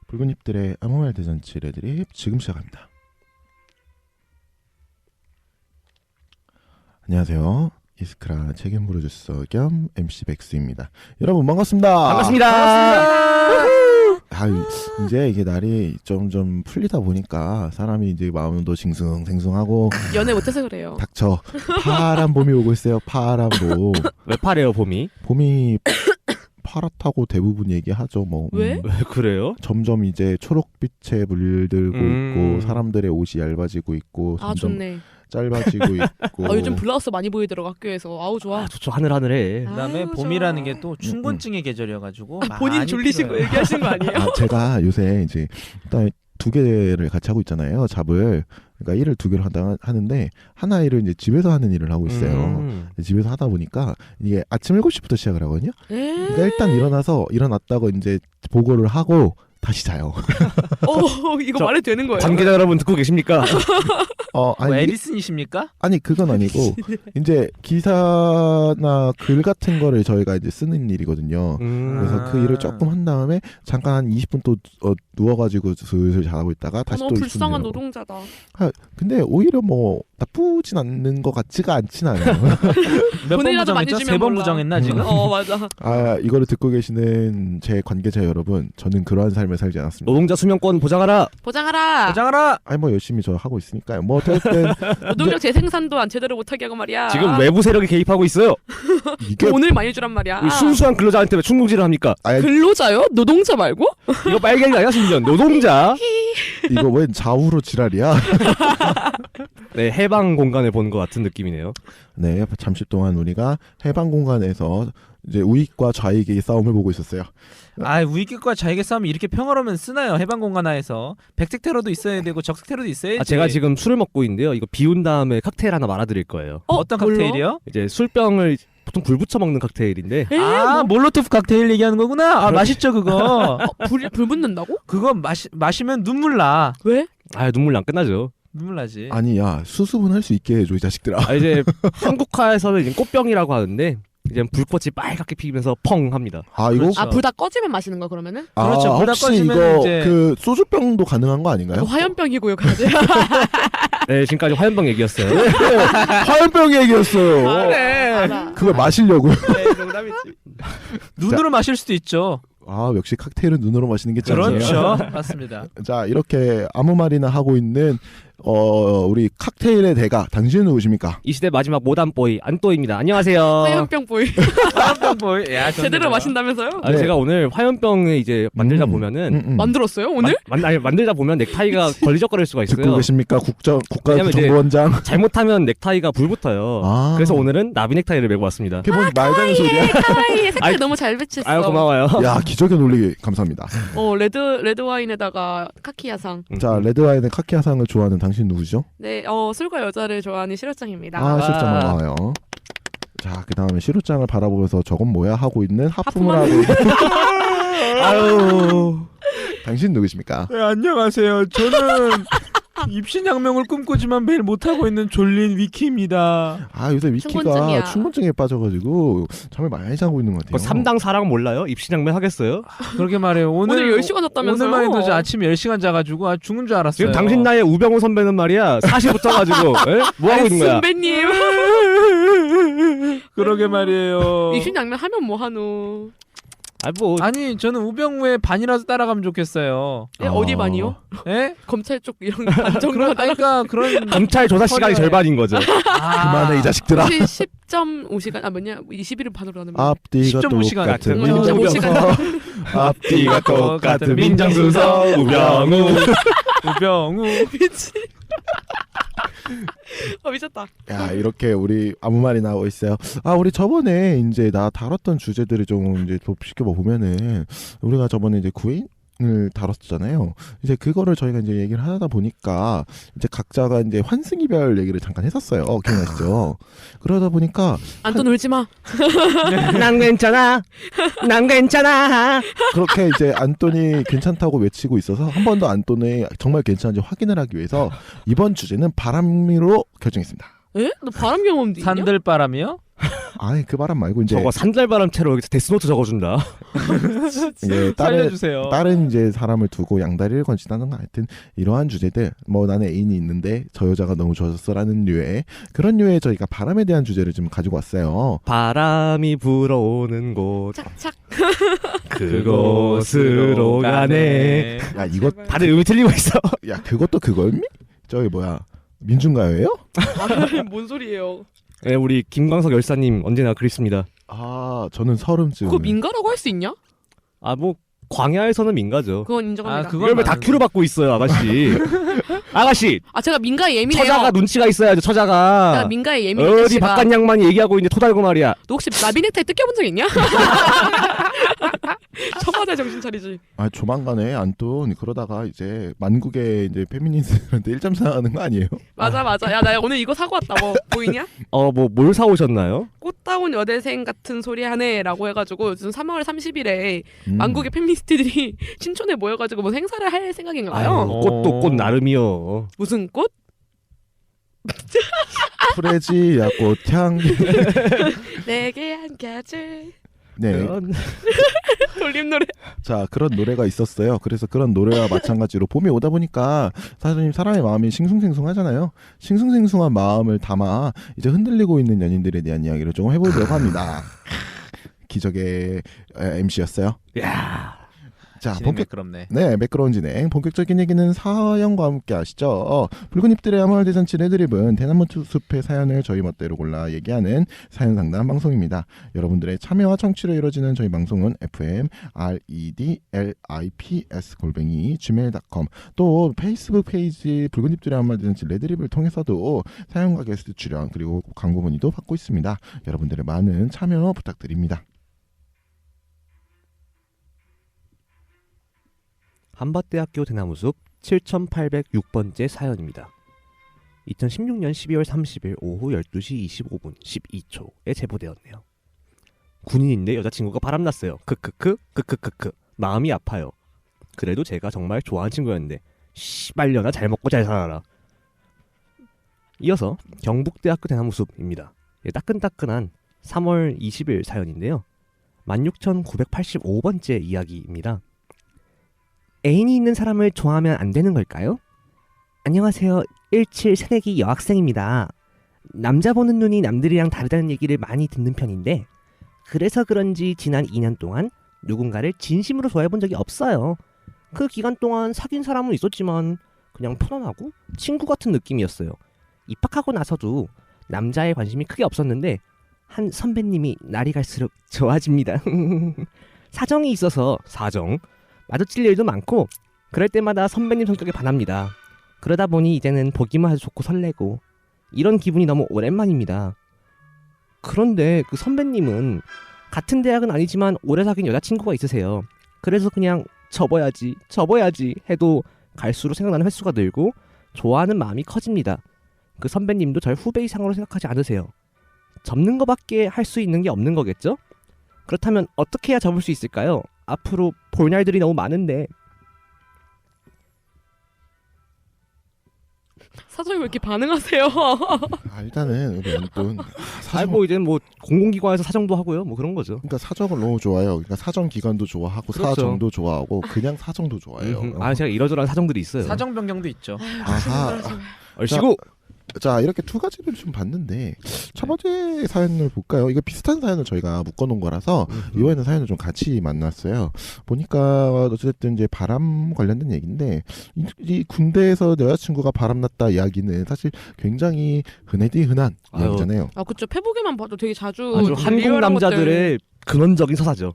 붉은 잎들의 아무 말 대잔치 레드립 지금 시작합니다. 안녕하세요. 이스크라 책임 프로듀서 겸 MC 백수입니다. 여러분 반갑습니다. 반갑습니다. 이제 이게 날이 점점 풀리다 보니까 사람이 이제 마음도 싱숭생숭하고 연애 못해서 그래요. 닥쳐. 파란 봄이 오고 있어요. 파란 봄. 왜 파래요 봄이? 봄이 파랗다고 대부분 얘기하죠. 뭐 왜? 왜 그래요? 점점 이제 초록빛에 물들고 있고 사람들의 옷이 얇아지고 있고 아 점점 좋네. 짧아지고 있고. 요즘 블라우스 많이 보이더라고 학교에서. 아우 좋아. 좋죠. 하늘하늘해. 그다음에 아유, 봄이라는 좋아. 게 또 춘곤증의 계절이어가지고 본인 많이 졸리신 거 필요해요. 얘기하신 거 아니에요? 제가 요새 이제 일단 두 개를 같이 하고 있잖아요. 잡을. 그러니까 일을 두 개를 하는데 하나 일을 이제 집에서 하는 일을 하고 있어요. 집에서 하다 보니까 이게 아침 7시부터 시작을 하거든요. 그러니까 일단 일어났다고 이제 보고를 하고 다시 자요. 이거 저- 말해도 되는 거예요? 관계자 여러분 듣고 계십니까? 뭐 에디슨이십니까? 아니 그건 아니고 이제 기사나 글 같은 거를 저희가 이제 쓰는 일이거든요. 그래서 그 일을 조금 한 다음에 잠깐 한 20분 또 누워가지고 슬슬 자고 있다가 다시 너무 또 불쌍한 있으면 노동자다. 근데 오히려 뭐 나쁘진 않는 것 같지가 않진 않아요. 몇 번 본인이라도 많이 부정했죠? 주면 3번 몰라. 부정했나 지금? 맞아. 이거를 듣고 계시는 제 관계자 여러분, 저는 그러한 삶을 살지 않았습니다. 노동자 수명권 보장하라. 보장하라. 보장하라. 뭐 열심히 저 하고 있으니까요. 뭐 어쨌든 노동력 재생산도 안 제대로 못하게 하고 말이야. 지금 외부 세력이 개입하고 있어요. 이게 돈을 많이 주란 말이야. 이 순수한 근로자한테 왜 충동질을 합니까? 근로자요? 노동자 말고? 이거 빨갱이 아니야 심지어 노동자. 이거 웬 좌우로 지랄이야? 네 해방 공간을 보는 것 같은 느낌이네요. 네, 잠시 동안 우리가 해방 공간에서 이제 우익과 좌익의 싸움을 보고 있었어요. 우익과 자익의 싸움이 이렇게 평화로우면 쓰나요? 해방공간화에서 백색 테러도 있어야 되고 적색 테러도 있어야지. 제가 지금 술을 먹고 있는데요. 이거 비운 다음에 칵테일 하나 말아드릴 거예요. 어떤 몰라? 칵테일이요? 이제 술병을 보통 불 붙여 먹는 칵테일인데 몰로토프 칵테일 얘기하는 거구나. 그렇지. 맛있죠 그거. 불 붙는다고? 그거 마시면 눈물 나. 왜? 눈물 안 끝나죠. 눈물 나지. 아니야, 수습은 할 수 있게 해줘 이 자식들아. 이제 한국화에서는 이제 꽃병이라고 하는데 이제 불꽃이 빨갛게 피면서 펑 합니다. 이거 그렇죠. 불 다 꺼지면 마시는 거 그러면은? 그렇죠. 불 다 혹시 꺼지면 이거 이제- 그 소주병도 가능한 거 아닌가요? 화염병이고요, 가지. 네 지금까지 화염병 얘기였어요. 화염병 얘기였어요. 그래. 알아. 그걸 마시려고. 네, 농담이지. 눈으로 마실 수도 있죠. 역시 칵테일은 눈으로 마시는 게 짱이에요. 그렇죠. 맞습니다. 자, 이렇게 아무 말이나 하고 있는 우리 칵테일의 대가, 당신은 누구십니까? 이 시대 마지막 모담보이 안또입니다. 안녕하세요. 화염병 보이. 화염병 야, 제대로 마신다면서요? 네. 제가 오늘 화염병을 이제 만들다 보면은 만들었어요, 오늘? 만들다 보면 넥타이가 걸리적거릴 수가 듣고 있어요. 계십니까? 왜냐면 이제 국가정보원장. 잘못하면 넥타이가 불 붙어요. 아. 그래서 오늘은 나비 넥타이를 메고 왔습니다. 그게 뭔 말도 안 되는 소리야. 카와이의 색깔 아이, 너무 잘 배치했어. 아유 고마워요. 야, 기적의 논리 감사합니다. 레드 와인에다가 카키 야상. 자, 레드와인의 카키 화상을 좋아하는 당신 누구죠? 네, 술과 여자를 좋아하는 실효장입니다. 실장 반가워요. 자, 그 다음에 시루장을 바라보면서 저건 뭐야 하고 있는 하품을 하고 있는 아유. 당신 누구십니까? 네, 안녕하세요. 저는 입신양명을 꿈꾸지만 매일 못하고 있는 졸린 위키입니다. 요새 위키가 충곤증이야. 충곤증에 빠져가지고 잠을 많이 자고 있는 것 같아요. 3당 4랑 몰라요? 입신양면 하겠어요? 그러게 말해요. 오늘 10시간 잤다면서요? 오늘만 해도 저 아침 10시간 자가지고 죽은 줄 알았어요. 지금 당신 나이에 우병우 선배는 말이야 40 붙어가지고 뭐 하고 있는 거야? 선배님. 그러게 말이에요. 입신양면 하면 뭐 하노? 아니 저는 우병우의 반이라도 따라가면 좋겠어요. 어디 반이요? 예? 검찰 쪽 이런 반 정도 그러니까 그런 검찰 조사 시간이 절반인 거죠. 그만해 이 자식들아. 10.5시간 뭐냐? 21을 반으로 하는 거. 앞뒤가 10.5시간 똑같은 같은 거. 민정수석. 앞뒤가 똑같은 민정수석 우병우. 우병우. 미치. 미쳤다. 야, 이렇게 우리 아무 말이 나오고 있어요. 우리 저번에 이제 나 다뤘던 주제들을 좀 이제 좁히켜 보면은 우리가 저번에 이제 구인을 다뤘잖아요. 이제 그거를 저희가 이제 얘기를 하다 보니까 이제 각자가 이제 환승이별 얘기를 잠깐 했었어요. 기억나시죠? 그러다 보니까 안또 놀지 마. 난 괜찮아. 난 괜찮아. 그렇게 이제 안돈이 괜찮다고 외치고 있어서 한 번 더 안돈이 정말 괜찮은지 확인을 하기 위해서 이번 주제는 바람으로 결정했습니다. 에? 너 바람 경험도 있냐? 산들바람이요? 아니 그 바람 말고 이제 저거 산달바람채로 여기서 데스노트 적어준다. 이제 살려주세요. 다른 이제 사람을 두고 양다리를 건진다는 거 하여튼 이러한 주제들 뭐 나는 애인이 있는데 저 여자가 너무 좋아졌어라는 류의 그런 류의 저희가 바람에 대한 주제를 좀 가지고 왔어요. 바람이 불어오는 곳 착착. 그곳으로 가네. 야 이거 다들 음이 틀리고 있어. 야 그것도 그거였니? 저기 뭐야 민중가요예요? 아, 뭔 소리예요? 네, 우리 김광석 열사님 언제나 그립습니다. 아 저는 서름쯤. 그거 민가라고 할 수 있냐? 아 뭐 광야에서는 민가죠. 그건 인정합니다. 그건 이걸 왜 맞는- 다큐로 받고 있어요, 아가씨? 아가씨, 아 제가 민가에 예민해요. 처자가 눈치가 있어야죠. 제가 처자가 민가에 예민해요. 어디 바깥 양반이 얘기하고 있는데 토달고 말이야. 너 혹시 나비넥타이 뜯겨본 적 있냐? 처마다 정신 차리지. 아 조만간에 안돈 그러다가 이제 만국의 이제 페미니스트한테 1.4 하는 거 아니에요? 맞아. 야 나 오늘 이거 사고 왔다. 뭐 보이냐? 뭐 뭘 사오셨나요? 꽃다운 여대생 같은 소리 하네라고 해가지고 요즘 3월 30일에 음. 만국의 페미니스트들이 신촌에 모여가지고 뭐 행사를 할 생각인가 봐요. 아유, 꽃도 꽃 나름이요. 무슨 꽃? 프레지야 꽃향. 내게 안겨줄 네. 그런- 돌림 노래. 자 그런 노래가 있었어요. 그래서 그런 노래와 마찬가지로 봄이 오다 보니까 사장님 사람의 마음이 싱숭생숭하잖아요. 싱숭생숭한 마음을 담아 이제 흔들리고 있는 연인들에 대한 이야기를 조금 해보려고 합니다. 기적의 MC였어요. 야, 자 진행 본격 매끄럽네. 네 매끄러운 진행 본격적인 얘기는 사연과 함께 하시죠. 붉은 잎들의 아무할 대잔치 레드립은 대나무 숲의 사연을 저희 멋대로 골라 얘기하는 사연 상담 방송입니다. 여러분들의 참여와 청취로 이루어지는 저희 방송은 FM redlips@gmail.com 또 페이스북 페이지 붉은 잎들의 아무할 대잔치 레드립을 통해서도 사연과 게스트 출연 그리고 광고 문의도 받고 있습니다. 여러분들의 많은 참여 부탁드립니다. 한밭대학교 대나무숲 7806번째 사연입니다. 2016년 12월 30일 오후 12시 25분 12초에 제보되었네요. 군인인데 여자친구가 바람났어요. 크크크 마음이 아파요. 그래도 제가 정말 좋아하는 친구였는데 씨발려나 잘 먹고 잘 살아라. 이어서 경북대학교 대나무숲입니다. 따끈따끈한 3월 20일 사연인데요. 16,985번째 이야기입니다. 애인이 있는 사람을 좋아하면 안 되는 걸까요? 안녕하세요. 17 새내기 여학생입니다. 남자 보는 눈이 남들이랑 다르다는 얘기를 많이 듣는 편인데 그래서 그런지 지난 2년 동안 누군가를 진심으로 좋아해본 적이 없어요. 그 기간 동안 사귄 사람은 있었지만 그냥 편안하고 친구 같은 느낌이었어요. 입학하고 나서도 남자에 관심이 크게 없었는데 한 선배님이 날이 갈수록 좋아집니다. 사정이 있어서 마주칠 일도 많고 그럴 때마다 선배님 성격에 반합니다. 그러다 보니 이제는 보기만 해도 좋고 설레고 이런 기분이 너무 오랜만입니다. 그런데 그 선배님은 같은 대학은 아니지만 오래 사귄 여자친구가 있으세요. 그래서 그냥 접어야지 해도 갈수록 생각나는 횟수가 늘고 좋아하는 마음이 커집니다. 그 선배님도 절 후배 이상으로 생각하지 않으세요. 접는 거밖에 할 수 있는 게 없는 거겠죠? 그렇다면 어떻게 해야 접을 수 있을까요? 앞으로 볼 날들이 너무 많은데. 사장님 왜 이렇게 반응하세요? 일단은 우리 안돈 뭐 이제 뭐 공공기관에서 사정도 하고요. 뭐 그런 거죠. 그러니까 사정을 너무 좋아해요. 그러니까 사정 기간도 좋아하고 그렇죠. 사정도 좋아하고 그냥 사정도 좋아해요. 제가 이러저러한 사정들이 있어요. 사정 변경도 있죠. 아하. 얼씨구. 자 이렇게 두 가지를 좀 봤는데 첫 번째 사연을 볼까요? 이거 비슷한 사연을 저희가 묶어놓은 거라서 이번에는 사연을 좀 같이 만났어요. 보니까 어쨌든 이제 바람 관련된 얘기인데 이 군대에서 여자친구가 바람났다 이야기는 사실 굉장히 흔한 아유. 이야기잖아요. 아 그쵸. 페북에만 봐도 되게 자주 아주 한국 리얼한 것들. 남자들의 근원적인 서사죠.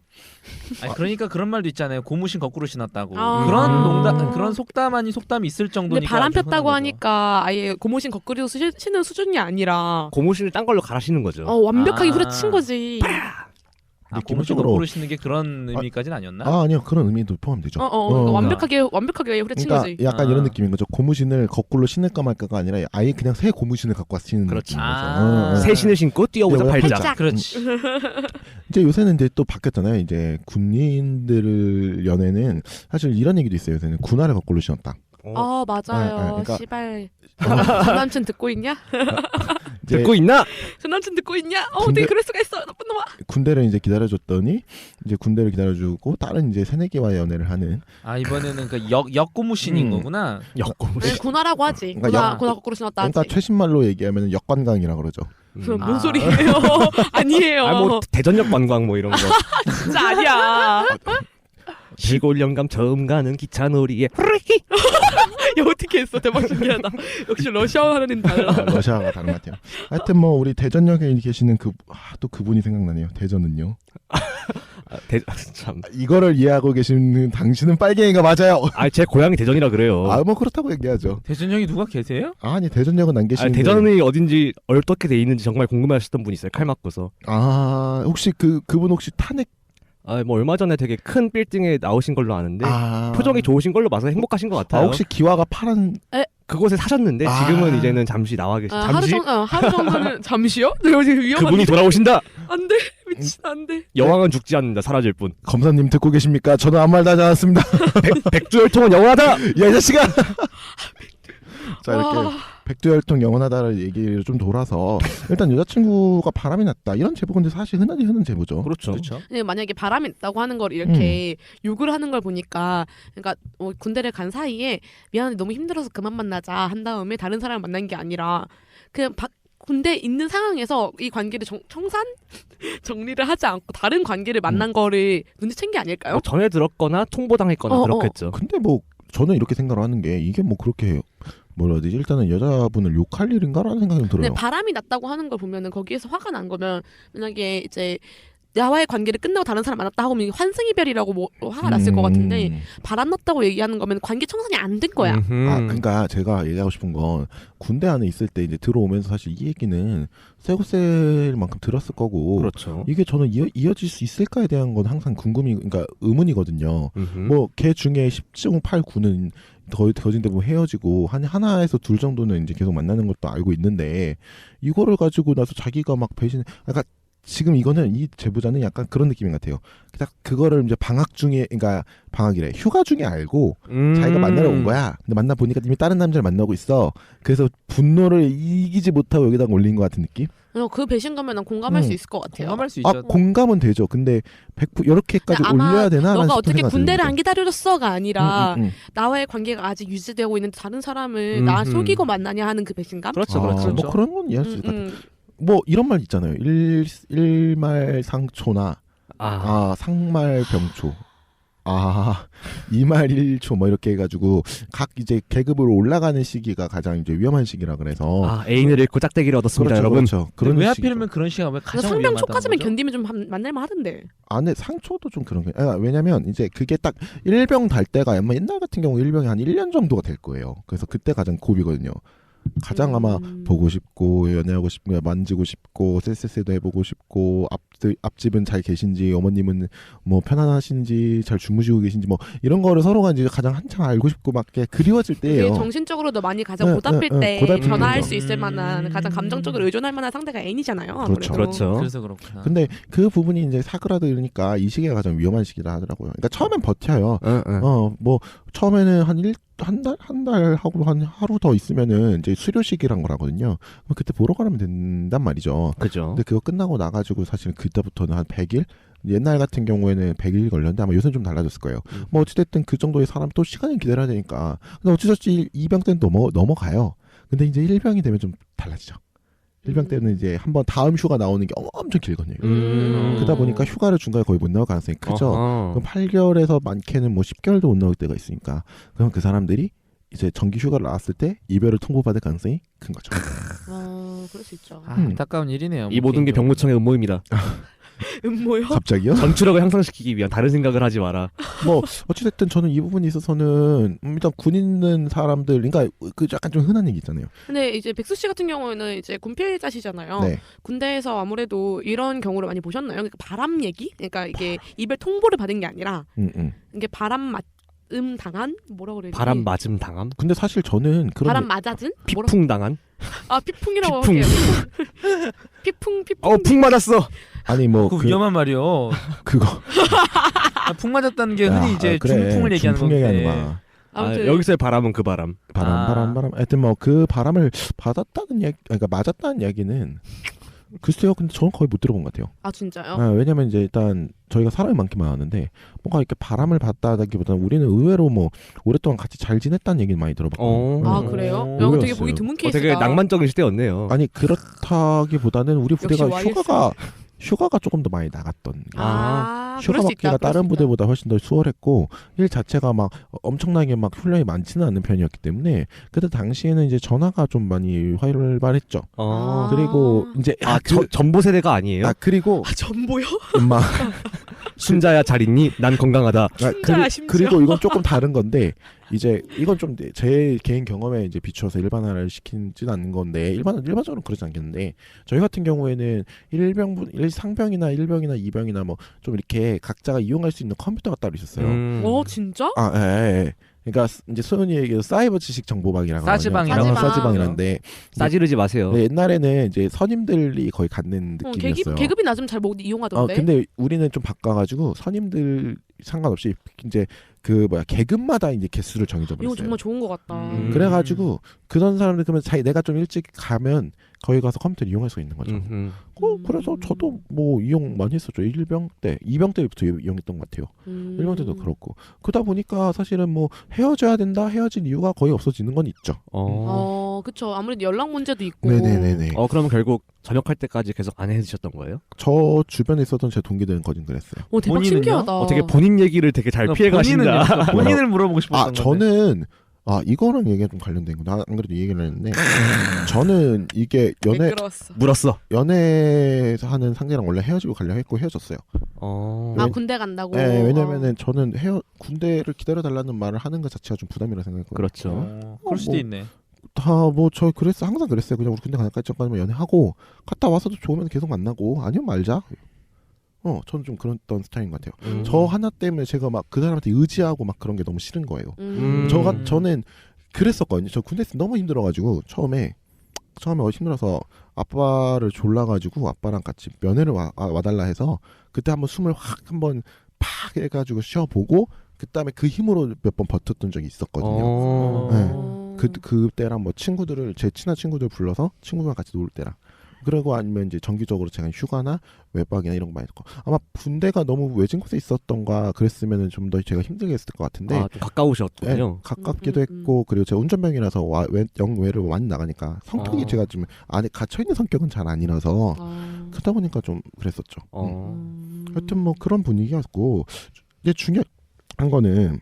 아니, 그러니까 그런 말도 있잖아요. 고무신 거꾸로 신었다고. 아. 그런 농담, 그런 속담 아닌 속담이 있을 정도니까. 근데 바람 아주 흔한 폈다고 거죠. 하니까 아예 고무신 거꾸로 쓰시는 수준이 아니라 고무신을 딴 걸로 갈아 신는 거죠. 완벽하게 아. 후려친 거지. 고무신 기본적으로- 거꾸로 신는 게 그런 의미까지는 아니었나? 아니요 그런 의미도 포함되죠. 그러니까 완벽하게 후려친 그러니까 거지. 약간 아. 이런 느낌인 거죠. 고무신을 거꾸로 신을까 말까가 아니라 아예 그냥 새 고무신을 갖고 와서 신는 그렇지. 느낌인 거죠. 아. 새 신을 신고 뛰어보자 뛰어보자 팔자. 팔자. 그렇지. 이제 요새는 이제 또 바뀌었잖아요. 이제 군인들 연애는 사실 이런 얘기도 있어요. 요새는 군화를 거꾸로 신었다. 맞아요. 그러니까- 시발. 너 남친 듣고 있냐? 이제 듣고 있나? 전 남친 듣고 있냐? 어떻게 군대- 그럴 수가 있어 나쁜 놈아. 군대를 이제 기다려줬더니 이제 군대를 기다려주고 다른 이제 새내기와 연애를 하는 아 이번에는 그 역고무신인 거구나. 역고무. 네, 군화라고 하지. 그러니까 군화 거꾸로 신었다 하지. 그러니까 최신말로 얘기하면 역관광이라 그러죠. 뭔 아. 소리예요? 아니에요. 아뭐 대전역 관광 뭐 이런 거. 진짜 아니야. 시골 영감 처음 가는 기차놀이에 후루히. 야 어떻게 했어? 대박 신기하다. 역시 러시아어 하는 애는 달라. 러시아가 다른 것 같아요. 하여튼 뭐 우리 대전역에 계시는 또 그분이 생각나네요. 대전은요. 참. 이거를 이해하고 계시는 당신은 빨갱이가 맞아요. 제 고향이 대전이라 그래요. 아 뭐 그렇다고 얘기하죠. 대전형이 누가 계세요? 아니 대전역은 안 계시는데. 대전이 어딘지 어떻게 돼 있는지 정말 궁금해하셨던 분이 있어요. 칼 맞고서. 아 혹시 그분 혹시 탄핵? 뭐 얼마 전에 되게 큰 빌딩에 나오신 걸로 아는데 아 표정이 좋으신 걸로 봐서 행복하신 것 같아요. 혹시 기와가 파란? 그곳에 사셨는데 아. 지금은 이제는 잠시 나와 계시. 잠시 하루 정도는 잠시요? 내가 지금 위험한데. 그분이 돌아오신다. 안돼 미친 안돼. 여왕은 죽지 않는다. 사라질 뿐. 검사님 듣고 계십니까? 저는 아무 말도 하지 않았습니다. 백두혈통은 영원하다. 야 이 자식아. 자 이렇게 와. 백두혈통 영원하다를 얘기를 좀 돌아서 일단 여자친구가 바람이 났다 이런 제보 근데 사실 흔하게 하는 제보죠. 그렇죠. 그렇죠. 근데 만약에 바람이 있다고 하는 걸 이렇게 욕을 하는 걸 보니까 그러니까 군대를 간 사이에 미안해 너무 힘들어서 그만 만나자 한 다음에 다른 사람을 만난 게 아니라 그냥 군대에 있는 상황에서 이 관계를 청산 정리를 하지 않고 다른 관계를 만난 거를 눈치챈 게 아닐까요? 전에 들었거나 통보당했거나 그렇겠죠. 근데 뭐 저는 이렇게 생각을 하는 게 이게 뭐 그렇게 뭐라 해야 되지? 일단은 여자분을 욕할 일인가라는 생각이 좀 들어요. 근데 바람이 났다고 하는 걸 보면은 거기에서 화가 난 거면 만약에 이제 나와의 관계를 끝내고 다른 사람 만났다 하고 환승이별이라고 뭐 화가 났을 것 같은데 바람 났다고 얘기하는 거면 관계 청산이 안 된 거야. 그러니까 제가 얘기하고 싶은 건 군대 안에 있을 때 이제 들어오면서 사실 이 얘기는 쎄고쎄일 만큼 들었을 거고 그렇죠. 이게 저는 이어질 수 있을까에 대한 건 항상 그러니까 의문이거든요. 뭐 걔 중에 10중 8, 9는 거진데 뭐 헤어지고 하나에서 둘 정도는 이제 계속 만나는 것도 알고 있는데 이거를 가지고 나서 자기가 막 배신, 그러니까 지금 이거는 이 제보자는 약간 그런 느낌인 것 같아요. 딱 그거를 이제 방학 중에, 그러니까 방학이래, 휴가 중에 알고 자기가 만나러 온 거야. 근데 만나 보니까 이미 다른 남자를 만나고 있어. 그래서 분노를 이기지 못하고 여기다가 올린 것 같은 느낌? 그 배신감에 난 공감할 수 있을 것 같아요. 공감할 수 있죠. 공감은 되죠. 근데 100% 이렇게까지 아마 올려야 되나? 너가 어떻게 군대를 안 기다려줬어가 아니라 음. 나와의 관계가 아직 유지되고 있는데 다른 사람을 나 속이고 만나냐 하는 그 배신감? 그렇죠, 그렇죠. 뭐 그런 건 이해할 수 있을 것 같아요. 뭐 이런 말 있잖아요. 일말상초나 상말병초. 이말일초 뭐 이렇게 해가지고 각 이제 계급으로 올라가는 시기가 가장 이제 위험한 시기라 그래서 애인을 잃고 짝대기를 얻었습니다, 여러분. 그렇죠. 그런 왜 시기죠. 하필이면 그런 시기가 왜 가장 상병초까지만 위험하다는 견디면 좀 만날만 하던데. 안에 상초도 좀 그런 게 왜냐면 이제 그게 딱 일병 달 때가 아마 옛날 같은 경우 일병이 한 1년 정도가 될 거예요. 그래서 그때 가장 고비거든요. 가장 아마 보고 싶고 연애하고 싶고 만지고 싶고 쎄쎄쎄도 해보고 싶고 앞집은 잘 계신지 어머님은 뭐 편안하신지 잘 주무시고 계신지 뭐 이런 거를 서로가 이제 가장 한창 알고 싶고 막 그게 그리워질 때예요. 정신적으로도 많이 가장 고달플 때 고달플 전화할 때죠. 수 있을 만한 가장 감정적으로 의존할 만한 상대가 애인이잖아요. 그렇죠. 아무래도. 그렇죠. 그래서 그렇구나. 근데 그 부분이 이제 사그라들으니까 그러니까 이 시기가 가장 위험한 시기라 하더라고요. 그러니까 처음엔 버텨요. 뭐 처음에는 한 달 하고 한 하루 더 있으면은 이제 수료식이란 거라거든요. 그때 보러 가면 된단 말이죠. 그죠. 근데 그거 끝나고 나가지고 사실 그때부터는 한 100일? 옛날 같은 경우에는 100일 걸렸는데 아마 요새는 좀 달라졌을 거예요. 뭐 어찌됐든 그 정도의 사람 또 시간을 기다려야 되니까. 근데 어찌됐든 2병 때는 넘어가요. 근데 이제 1병이 되면 좀 달라지죠. 1병 때는 이제 한번 다음 휴가 나오는 게 엄청 길거든요. 그러다 보니까 휴가를 중간에 거의 못 나올 가능성이 크죠. 그럼 8개월에서 많게는 뭐 10개월도 못 나올 때가 있으니까 그럼 그 사람들이 이제 정기 휴가를 나왔을 때 이별을 통보받을 가능성이 큰 거죠. 그럴 수 있죠. 안타까운 일이네요. 이 모든 게 병무청의 음모입니다. 음모요? 갑자기요? 전투력을 향상시키기 위한 다른 생각을 하지 마라. 뭐 어찌됐든 저는 이 부분에 있어서는 일단 군 있는 사람들, 그러니까 그 약간 좀 흔한 얘기 있잖아요. 근데 이제 백수 씨 같은 경우에는 이제 군 피해자시잖아요. 네. 군대에서 아무래도 이런 경우를 많이 보셨나요? 그러니까 바람 얘기? 그러니까 이게 이별 통보를 받은 게 아니라 이게 바람 맞음 당한? 뭐라고 그래야 되지? 바람 맞음 당함? 근데 사실 저는 그런 바람 맞아진? 피풍 당한? 피풍이라고 피풍. 할게요. 피풍. 풍 맞았어. 아니 뭐 그 위험한 말이요. 그거 풍 맞았다는 게 흔히 이제 그래. 중풍을 얘기하는 중풍 건데. 얘기하는 거야. 아무튼 여기서의 바람은 그 바람. 바람. 하여튼 뭐 그 바람을 받았다는 얘기, 그러니까 맞았다는 얘기는 글쎄요. 근데 저는 거의 못 들어본 것 같아요. 아 진짜요? 왜냐면 이제 일단 저희가 사람이 많긴 많았는데 뭔가 이렇게 바람을 받다기보다는 우리는 의외로 뭐 오랫동안 같이 잘 지냈다는 얘기를 많이 들어봤거든요. 아 음. 그래요? 어, 야, 되게 의외였어요. 보기 드문 케이스다. 되게 낭만적인 시대였네요. 아니 그렇다기보다는 우리 부대가 YS. 휴가가 조금 더 많이 나갔던. 그럴 수 있다. 휴가 받기가 그럴 다른 수 있다. 부대보다 훨씬 더 수월했고 일 자체가 막 엄청나게 막 훈련이 많지는 않은 편이었기 때문에 그때 당시에는 이제 전화가 좀 많이 활발했죠. 아. 그리고 이제 전보 세대가 아니에요? 그리고 전보요? 막 순자야 잘 있니? 난 건강하다. 진짜야, 심지어. 그리고 이건 조금 다른 건데 이제 이건 좀 제 개인 경험에 이제 비추어서 일반화를 시키진 않는 건데 일반적으로 그러지 않겠는데 저희 같은 경우에는 상병이나 1병이나 2병이나 뭐 좀 이렇게 각자가 이용할 수 있는 컴퓨터가 따로 있었어요. 진짜? 예. 그러니까 이제 소연이 얘기해서 사이버 지식 정보방이라고 싸지방이라고. 싸지방. 싸지방이라는데 싸지르지 마세요. 옛날에는 이제 선임들이 거의 갖는 느낌이었어요. 계급이 낮으면 잘 못 이용하던데. 근데 우리는 좀 바꿔가지고 선임들 상관없이 이제 그 계급마다 이제 개수를 정해져 이거 버렸어요. 정말 좋은 것 같다. 그래가지고 그런 사람들 그러면 내가 좀 일찍 가면 거기 가서 컴퓨터를 이용할 수 있는 거죠. 그래서 저도 뭐 이용 많이 했었죠. 1병 때, 2병 때부터 이용했던 것 같아요. 1병 때도 그렇고. 그러다 보니까 사실은 뭐 헤어져야 된다, 헤어진 이유가 거의 없어지는 건 있죠. 그쵸. 아무래도 연락 문제도 있고. 네네네네. 그러면 결국 전역할 때까지 계속 안 해주셨던 거예요? 저 주변에 있었던 제 동기들은 거진 그랬어요. 대박 본인은요? 신기하다. 되게 본인 얘기를 되게 잘 피해 가신다. 본인을 물어보고 싶었던 건데. 저는 이거랑 얘기가 좀 관련된 거. 나 안 그래도 이 얘기를 했는데 저는 이게 매끄러웠어. 물었어. 연애에서 하는 상대랑 원래 헤어지고 가려 했고 헤어졌어요. 군대 간다고. 네, 왜냐면은 저는 군대를 기다려달라는 말을 하는 것 자체가 좀 부담이라 생각했거든요. 그렇죠. 그럴 수도 뭐, 있네. 저 그랬어. 항상 그랬어요. 그냥 우리 군대 가니까 전까지만 연애하고 갔다 와서도 좋으면 계속 만나고 아니면 말자. 저는 좀 그런 스타일인 것 같아요. 저 하나 때문에 제가 막 그 사람한테 의지하고 막 그런 게 너무 싫은 거예요. 저는 그랬었거든요. 저 군대 있을 때 너무 힘들어가지고 처음에 힘들어서 아빠를 졸라가지고 아빠랑 같이 면회를 와달라 해서 그때 한번 숨을 한번 팍 해가지고 쉬어보고 그 다음에 그 힘으로 몇 번 버텼던 적이 있었거든요. 그때랑 뭐 제 친한 친구들 불러서 친구랑 같이 놀 때랑 그리고 아니면 이제 정기적으로 제가 휴가나 외박이나 이런 거 많이 했고 아마 군대가 너무 외진 곳에 있었던가 그랬으면은 좀 더 제가 힘들게 했을 것 같은데 좀 가까우셨군요. 네, 가깝기도 했고 그리고 제가 운전병이라서 영외를 많이 나가니까 성격이 제가 좀 안에 갇혀 있는 성격은 잘 아니라서 그러다 보니까 좀 그랬었죠. 하여튼 뭐 그런 분위기였고 이제 중요한 거는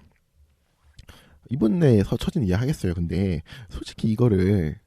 이번에 처진 이해하겠어요. 근데 솔직히 이거를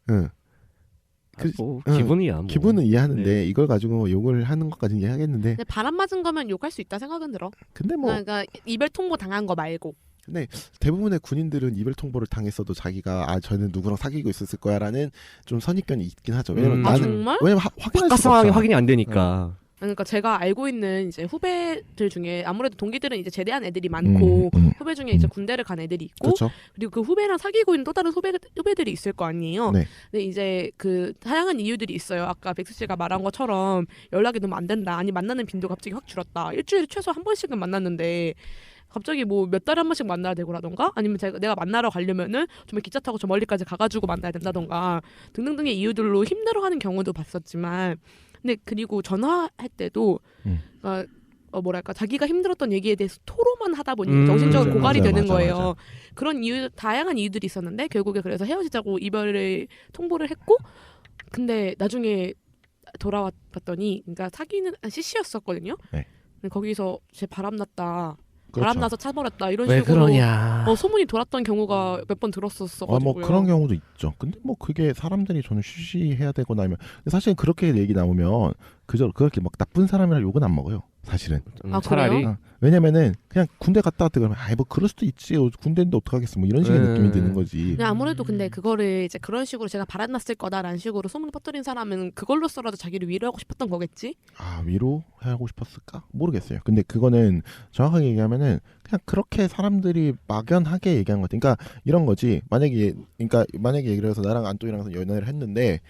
기분이야. 뭐. 기분은 이해하는데 이걸 가지고 욕을 하는 것까지는 이해하겠는데 근데 바람 맞은 거면 욕할 수 있다 생각은 들어. 근데 뭐 그러니까 이별 통보 당한 거 말고. 근데 대부분의 군인들은 이별 통보를 당했어도 자기가 저는 누구랑 사귀고 있었을 거야라는 좀 선입견이 있긴 하죠. 왜냐면 나는 정말? 왜냐면 확인할 바깥 수가 상황이 없잖아. 확인이 안 되니까. 그러니까 제가 알고 있는 이제 후배들 중에 아무래도 동기들은 이제 제대한 애들이 많고 후배 중에 이제 군대를 간 애들이 있고 그렇죠. 그리고 그 후배랑 사귀고 있는 또 다른 후배들이 있을 거 아니에요. 네. 근데 이제 그 다양한 이유들이 있어요. 아까 백수 씨가 말한 것처럼 연락이 너무 안 된다. 아니 만나는 빈도 갑자기 확 줄었다. 일주일에 최소 한 번씩은 만났는데 갑자기 뭐 몇 달에 한 번씩 만나야 되고라던가 아니면 내가 만나러 가려면은 좀 기차 타고 저 멀리까지 가가지고 만나야 된다던가 등등등의 이유들로 힘들어하는 경우도 봤었지만 근데 그리고 전화할 때도 그러니까 뭐랄까 자기가 힘들었던 얘기에 대해서 토로만 하다 보니 정신적으로 고갈이 되는 거예요. 맞아. 그런 다양한 이유들이 있었는데 결국에 그래서 헤어지자고 이별을 통보를 했고 근데 나중에 돌아왔더니 그러니까 사귀는 CC였었거든요. 네. 거기서 제 바람났다. 그렇죠. 바람나서 차버렸다 이런 왜 식으로 그러냐. 소문이 돌았던 경우가 몇 번 들었었어가지고요. 뭐 그런 경우도 있죠. 근데 뭐 그게 사람들이 저는 쉬쉬해야 되거나 아니면 사실 그렇게 얘기 나오면 그렇게 막 나쁜 사람이라 욕은 안 먹어요. 사실은. 차라리 그래요? 왜냐면은 그냥 군대 갔다 왔다 그러면 뭐 그럴 수도 있지. 군대인데 어떡하겠어. 뭐 이런 식의 느낌이 드는 거지. 근데 아무래도 근데 그거를 이제 그런 식으로 제가 바람났을 거다라는 식으로 소문을 퍼뜨린 사람은 그걸로써라도 자기를 위로하고 싶었던 거겠지? 위로하고 싶었을까? 모르겠어요. 근데 그거는 정확하게 얘기하면은 그냥 그렇게 사람들이 막연하게 얘기한 것 같아. 그러니까 이런 거지. 만약에 얘기를 해서 나랑 안돈이랑 연애를 했는데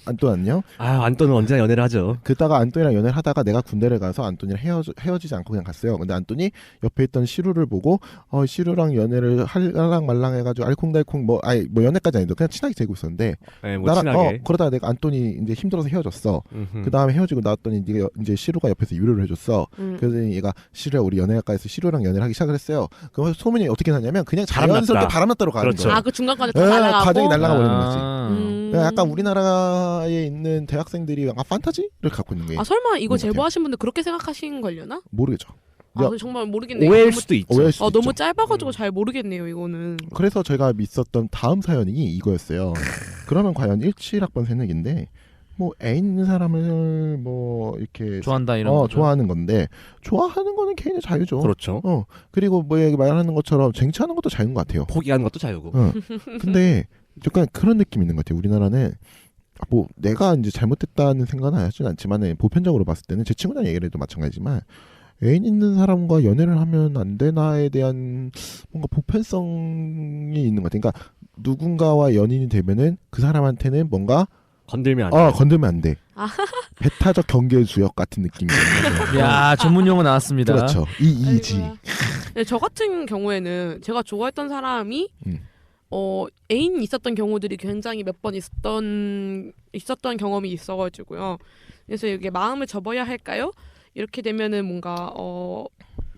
안돈 안녕? 아 안돈은 언제나 연애를 하죠. 그다가 안돈이랑 연애를 하다가 내가 군대를 가서 안돈이랑 헤어지지 않고 그냥 갔어요. 근데 안돈이 옆에 있던 시루를 보고 시루랑 연애를 할랑 말랑 해가지고 알콩달콩 뭐 연애까지 아니도 그냥 친하게 지내고 있었는데 네, 뭐 친하게. 그러다가 내가 안돈이 이제 힘들어서 헤어졌어. 그 다음에 헤어지고 나왔더니 네가 이제 시루가 옆에서 위로를 해줬어. 그래서 얘가 시루야 우리 연애할까 해서 시루랑 연애를 하기 시작을 했어요. 그럼 소문이 어떻게 나냐면 그냥 자연스럽게 바람났다로 가는 그렇죠. 거야. 그 중간까지 다 날아가고. 과정이 날아가 버리는 거지. 음. 약간 우리나라에 있는 대학생들이 판타지를 갖고 있는 게 설마 이거 그런 것 제보하신 분들 그렇게 생각하신 걸려나? 모르겠죠. 정말 모르겠네요. 오해일 수도 있죠. 오해할 수도 너무 있죠. 짧아가지고 잘 모르겠네요 이거는. 그래서 저희가 있었던 다음 사연이 이거였어요. 그러면 과연 17학번 새내기인데 뭐 애인 있는 사람을 뭐 이렇게 좋아한다 이런 거죠. 좋아하는 건데 좋아하는 거는 개인의 자유죠. 그렇죠. 그리고 뭐 얘기 말하는 것처럼 쟁취하는 것도 자유인 것 같아요. 포기하는 것도 자유고. 근데 약간 그런 느낌이 있는 것 같아요. 우리나라는 뭐 내가 이제 잘못됐다는 생각은 하진 않지만 보편적으로 봤을 때는 제 친구랑 얘기를 해도 마찬가지지만 애인 있는 사람과 연애를 하면 안 되나에 대한 뭔가 보편성이 있는 것 같아요. 그러니까 누군가와 연인이 되면은 그 사람한테는 뭔가 건들면 안 돼. 건들면 안 돼. 배타적 경계 주역 같은 느낌이 있는 거죠. 야 전문 용어 나왔습니다. 그렇죠. 이지. 아이고야. 네, 저 같은 경우에는 제가 좋아했던 사람이 애인이 있었던 경우들이 굉장히 몇 번 있었던 경험이 있어가지고요. 그래서 이게 마음을 접어야 할까요? 이렇게 되면은 뭔가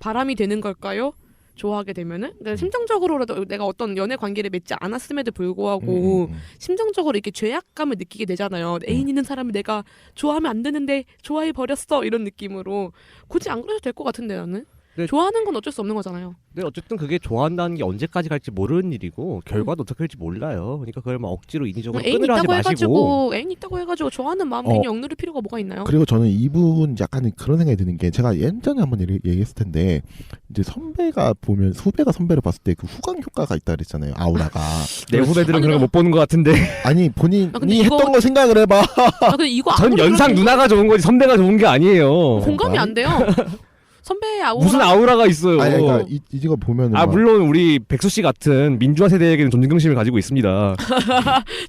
바람이 되는 걸까요? 좋아하게 되면은 그러니까 심정적으로라도 내가 어떤 연애 관계를 맺지 않았음에도 불구하고 심정적으로 이렇게 죄악감을 느끼게 되잖아요. 애인 있는 사람을 내가 좋아하면 안 되는데 좋아해 버렸어 이런 느낌으로 굳이 안 그래도 될 것 같은데 나는. 네. 좋아하는 건 어쩔 수 없는 거잖아요. 근데 어쨌든 그게 좋아한다는 게 언제까지 갈지 모르는 일이고 결과도 어떻게 될지 몰라요. 그러니까 그걸 막 억지로 인위적으로 애인 끊으려 하지 있다고 마시고. 해가지고 애인 있다고 해가지고 좋아하는 마음 괜히 억누를 필요가 뭐가 있나요? 그리고 저는 이분 약간 그런 생각이 드는 게 제가 예전에 한번 얘기했을 텐데 이제 선배가 보면 후배가 선배를 봤을 때 그 후광 효과가 있다 그랬잖아요. 아우라가. 내 후배들은 아니, 그런 거 못 보는 것 같은데. 아니 본인이 근데 이거- 했던 거 생각을 해봐. 근데 이거 전 아무리 연상 그래도 누나가 좋은 거지 선배가 좋은 게 아니에요. 공감이 안 돼요. 선배의 아우라 무슨 아우라가 있어요. 아니 그러니까 이거 보면은 막 물론 우리 백수 씨 같은 민주화 세대에게는 존경심을 가지고 있습니다.